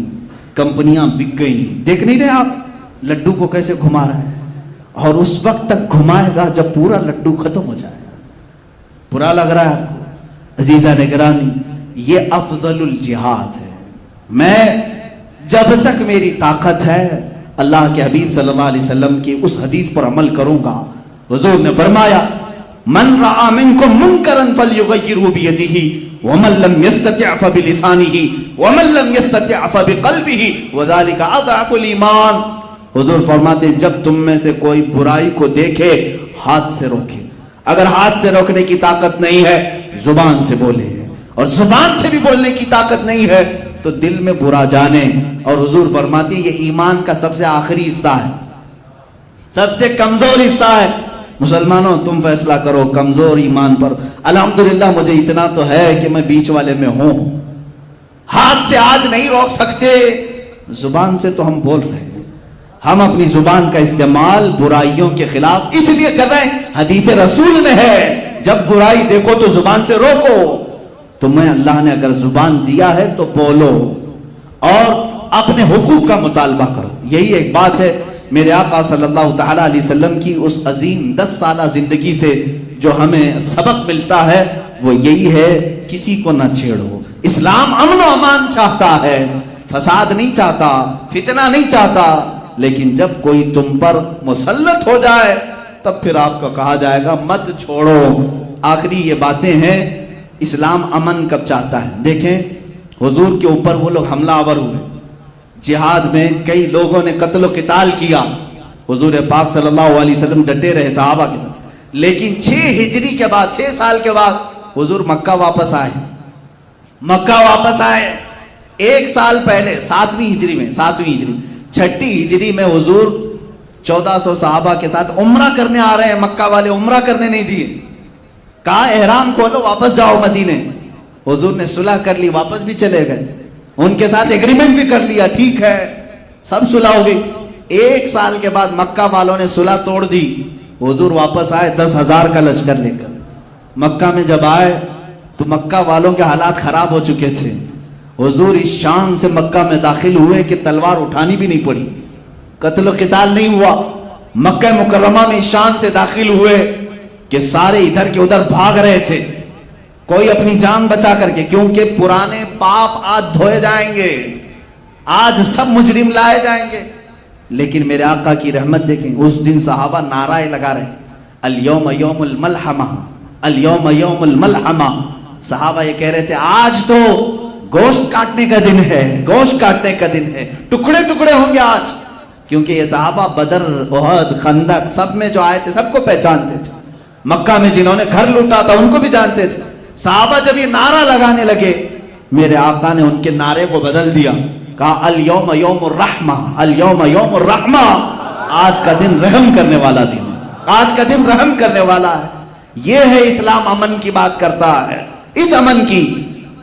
کمپنیاں بک گئی۔ دیکھ نہیں رہے آپ لڈو کو کیسے گھما رہا ہے؟ اور اس وقت تک گھمائے گا جب پورا لڈو ختم ہو جائے گا۔ برا لگ رہا ہے آپ کو؟ عزیزہ نگرانی، یہ افضل الجہاد ہے۔ میں جب تک میری طاقت ہے اللہ کے حبیب صلی اللہ علیہ وسلم کی اس حدیث پر عمل کروں گا۔ حضور نے فرمایا من رعا منکم منکرا فلیغیرہ بیدہ ومن لم یستطع فبلسانہ ومن لم یستطع فبقلبہ وذلک اضعف الایمان۔ حضور فرماتے ہیں جب تم میں سے کوئی برائی کو دیکھے ہاتھ سے روکے، اگر ہاتھ سے روکنے کی طاقت نہیں ہے زبان سے بولے، اور زبان سے بھی بولنے کی طاقت نہیں ہے تو دل میں برا جانے۔ اور حضور فرماتے ہیں یہ ایمان کا سب سے آخری حصہ ہے، سب سے کمزور حصہ ہے۔ مسلمانوں تم فیصلہ کرو کمزور ایمان پر۔ الحمدللہ مجھے اتنا تو ہے کہ میں بیچ والے میں ہوں، ہاتھ سے آج نہیں روک سکتے، زبان سے تو ہم بول رہے ہیں۔ ہم اپنی زبان کا استعمال برائیوں کے خلاف اس لیے کر رہے ہیں، حدیث رسول میں ہے جب برائی دیکھو تو زبان سے روکو۔ تمہیں اللہ نے اگر زبان دیا ہے تو بولو اور اپنے حقوق کا مطالبہ کرو۔ یہی ایک بات ہے میرے آقا صلی اللہ تعالی علیہ وسلم کی اس عظیم 10 سالہ زندگی سے جو ہمیں سبق ملتا ہے وہ یہی ہے، کسی کو نہ چھیڑو۔ اسلام امن و امان چاہتا ہے، فساد نہیں چاہتا، فتنہ نہیں چاہتا، لیکن جب کوئی تم پر مسلط ہو جائے تب پھر آپ کو کہا جائے گا مت چھوڑو۔ آخری یہ باتیں ہیں، اسلام امن کب چاہتا ہے؟ دیکھیں حضور کے اوپر وہ لوگ حملہ آور ہوئے، جہاد میں کئی لوگوں نے قتل و قتال کیا، حضور پاک صلی اللہ علیہ وسلم ڈٹے رہے صحابہ کے ساتھ، لیکن 6 ہجری کے بعد، 6 سال کے بعد حضور مکہ واپس آئے۔ مکہ واپس آئے 1 سال پہلے 7ویں ہجری میں، 7ویں ہجری، 6ٹھی ہجری میں حضور 1400 صحابہ کے ساتھ عمرہ کرنے آ رہے ہیں، مکہ والے عمرہ کرنے نہیں دیے، کہا احرام کھولو واپس جاؤ مدینے۔ حضور نے صلح کر لی، واپس بھی چلے گئے، ان کے ساتھ ایگریمنٹ بھی کر لیا، ٹھیک ہے سب صلح ہو گئی۔ 1 سال کے بعد مکہ والوں نے صلح توڑ دی، حضور واپس آئے 10,000 کا لشکر لے کر۔ مکہ میں جب آئے تو مکہ والوں کے حالات خراب ہو چکے تھے، حضور اس شان سے مکہ میں داخل ہوئے کہ تلوار اٹھانی بھی نہیں پڑی، قتل و قتال نہیں ہوا۔ مکہ مکرمہ میں شان سے داخل ہوئے کہ سارے ادھر کے ادھر بھاگ رہے تھے، کوئی اپنی جان بچا کر کے، کیونکہ پرانے پاپ آج دھوئے جائیں گے، آج سب مجرم لائے جائیں گے۔ لیکن میرے آقا کی رحمت دیکھیں، اس دن صحابہ نعرہ لگا رہے تھے، الیوم یوم الملحمہ، الیوم یوم الملحمہ۔ صحابہ یہ کہہ رہے تھے آج تو گوشت کاٹنے کا دن ہے، گوشت کاٹنے کا دن ہے، ٹکڑے ٹکڑے ہوں گے آج۔ کیونکہ یہ صحابہ بدر، احد، خندق سب میں جو آئے تھے سب کو پہچانتے تھے، مکہ میں جنہوں نے گھر لوٹا تھا ان کو بھی جانتے تھے۔ صحابہ جب یہ نعرہ لگانے لگے، میرے آقا نے ان کے نعرے کو بدل دیا، کہا الیوم یوم الرحمہ، الیوم یوم الرحمہ، آج کا دن رحم کرنے والا دن ہے، آج کا دن رحم کرنے والا ہے۔ یہ ہے اسلام، امن کی بات کرتا ہے۔ اس امن کی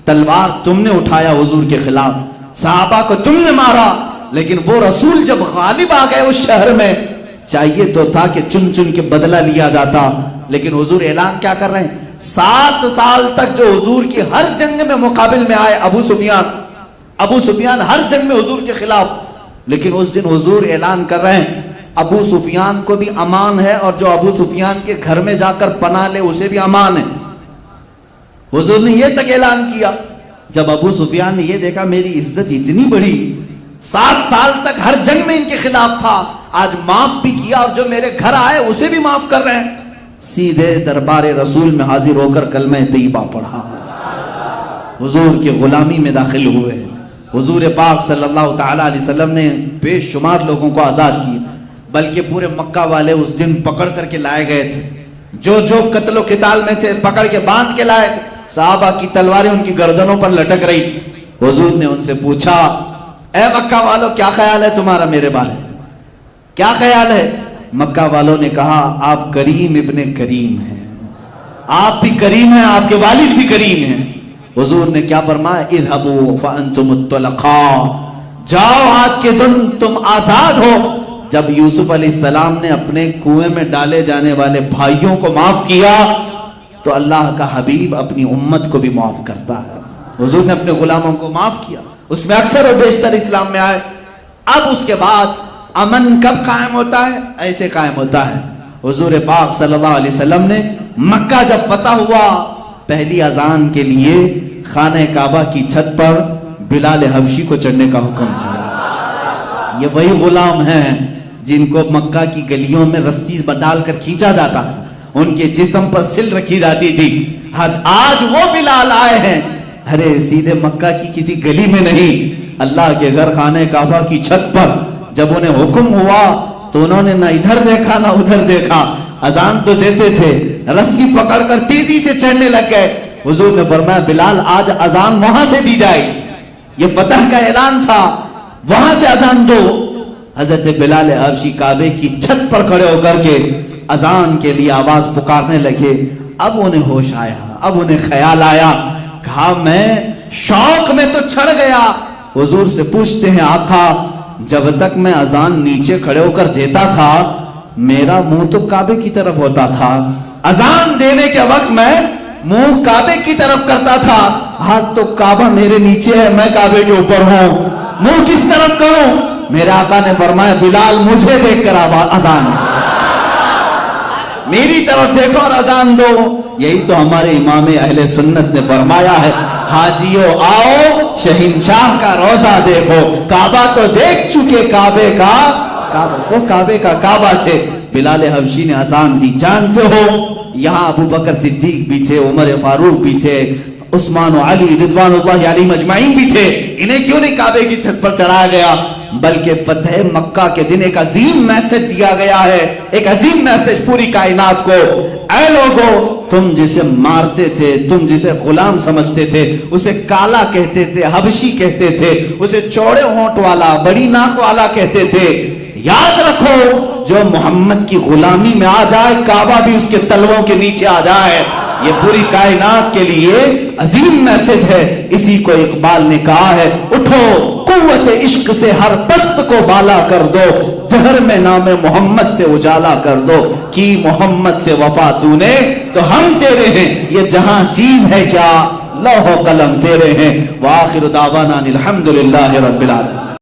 تلوار تم نے اٹھایا حضور کے خلاف، صحابہ کو تم نے مارا، لیکن وہ رسول جب غالب آ گئے اس شہر میں، چاہیے تو تھا کہ چن چن کے بدلہ لیا جاتا، لیکن حضور اعلان کیا کر رہے ہیں؟ 7 سال تک جو حضور کی ہر جنگ میں مقابل میں آئے، ابو سفیان ہر جنگ میں حضور کے خلاف، لیکن اس دن حضور اعلان کر رہے ہیں ابو سفیان کو بھی امان ہے، اور جو ابو سفیان کے گھر میں جا کر پناہ لے اسے بھی امان ہے۔ حضور نے یہ تک اعلان کیا۔ جب ابو سفیان نے یہ دیکھا میری عزت اتنی بڑی، 7 سال تک ہر جنگ میں ان کے خلاف تھا، آج معاف بھی کیا، اور جو میرے گھر آئے اسے بھی معاف کر رہے ہیں، سیدھے دربار رسول میں حاضر ہو کر کلمہ طیبہ پڑھا، حضور کی غلامی میں داخل ہوئے۔ حضور پاک صلی اللہ تعالی علیہ وسلم نے بے شمار لوگوں کو آزاد کیا، بلکہ پورے مکہ والے اس دن پکڑ کر کے لائے گئے تھے، جو جو قتل و قتال میں تھے پکڑ کے باندھ کے لائے تھے، صحابہ کی تلواریں ان کی گردنوں پر لٹک رہی تھی۔ حضور نے ان سے پوچھا اے مکہ والوں کیا خیال ہے تمہارا میرے بارے میں، کیا خیال ہے؟ مکہ والوں نے کہا آپ کریم ابن کریم ہیں، آپ بھی کریم ہیں، آپ کے والد بھی کریم ہیں۔ حضور نے کیا فرمایا؟ اذهبوا فانتم الطلقاء، جاؤ آج کے دن تم آزاد ہو۔ جب یوسف علیہ السلام نے اپنے کنویں میں ڈالے جانے والے بھائیوں کو معاف کیا تو اللہ کا حبیب اپنی امت کو بھی معاف کرتا ہے۔ حضور نے اپنے غلاموں کو معاف کیا، اس میں اکثر و بیشتر اسلام میں آئے۔ اب اس کے بعد امن کب قائم ہوتا ہے؟ ایسے قائم ہوتا ہے، حضور پاک صلی اللہ علیہ وسلم نے مکہ جب فتح ہوا، پہلی اذان کے لیے خانہ کعبہ کی چھت پر بلال حبشی کو چڑھنے کا حکم دیا۔ یہ وہی غلام ہیں جن کو مکہ کی گلیوں میں رسی ڈال کر کھینچا جاتا تھا، ان کے جسم پر سل رکھی جاتی تھی۔ آج وہ بلال آئے ہیں، ارے سیدھے مکہ کی کسی گلی میں نہیں، اللہ کے گھر خانہ کعبہ کی چھت پر۔ جب انہیں حکم ہوا تو انہوں نے نہ ادھر دیکھا نہ ادھر دیکھا، اذان تو دیتے تھے، رسی پکڑ کر تیزی سے چڑھنے لگ گئے۔ حضور نے فرمایا بلال آج اذان وہاں سے دی جائے، یہ فتح کا اعلان تھا، وہاں سے اذان دو۔ حضرت بلال حبشی کعبے کی چھت پر کھڑے ہو کر کے اذان کے لیے آواز پکارنے لگے۔ اب انہیں ہوش آیا، اب انہیں خیال آیا، کہا میں شوق میں تو چھڑ گیا۔ حضور سے پوچھتے ہیں آقا جب تک میں اذان نیچے کھڑے ہو کر دیتا تھا میرا منہ تو کعبے کی طرف ہوتا تھا، اذان دینے کے وقت میں منہ کعبے کی طرف کرتا تھا، ہاتھ تو کعبہ میرے نیچے ہے، میں کعبے کے اوپر ہوں، منہ کس طرف کروں؟ میرے آقا نے فرمایا بلال مجھے دیکھ کر اذان دو، میری طرف دیکھو اور اذان دو۔ یہی تو ہمارے امام اہل سنت نے فرمایا ہے، حاجیو آؤ شہنشاہ کا روزہ دیکھو، کعبہ تو دیکھ چکے، کعبے کا کعبہ، وہ کعبے کا کعبہ تھے۔ بلال حبشی نے اذان دی، جانتے ہو یہاں ابو بکر صدیق بھی تھے، عمر فاروق بھی تھے، عثمان و علی رضوان اللہ علیہ مجمعین بھی تھے، انہیں کیوں نہیں کعبے کی چھت پر چڑھایا گیا؟ بلکہ فتح مکہ کے دن ایک عظیم میسج دیا گیا ہے، ایک عظیم میسج پوری کائنات کو، اے لوگو تم جسے مارتے تھے، تم جسے غلام سمجھتے تھے، اسے کالا کہتے تھے، حبشی کہتے تھے، اسے چوڑے ہونٹ والا، بڑی ناک والا کہتے تھے، یاد رکھو جو محمد کی غلامی میں آ جائے کعبہ بھی اس کے تلووں کے نیچے آ جائے۔ یہ پوری کائنات کے لیے عظیم میسج ہے۔ اسی کو اقبال نے کہا ہے، اٹھو قوت عشق سے ہر پست کو بالا کر دو، جہر میں نام محمد سے اجالا کر دو، کی محمد سے وفا تو نے تو ہم تیرے ہیں، یہ جہاں چیز ہے کیا لوح و قلم تیرے ہیں۔ وآخر دعوانا الحمدللہ رب العالمین۔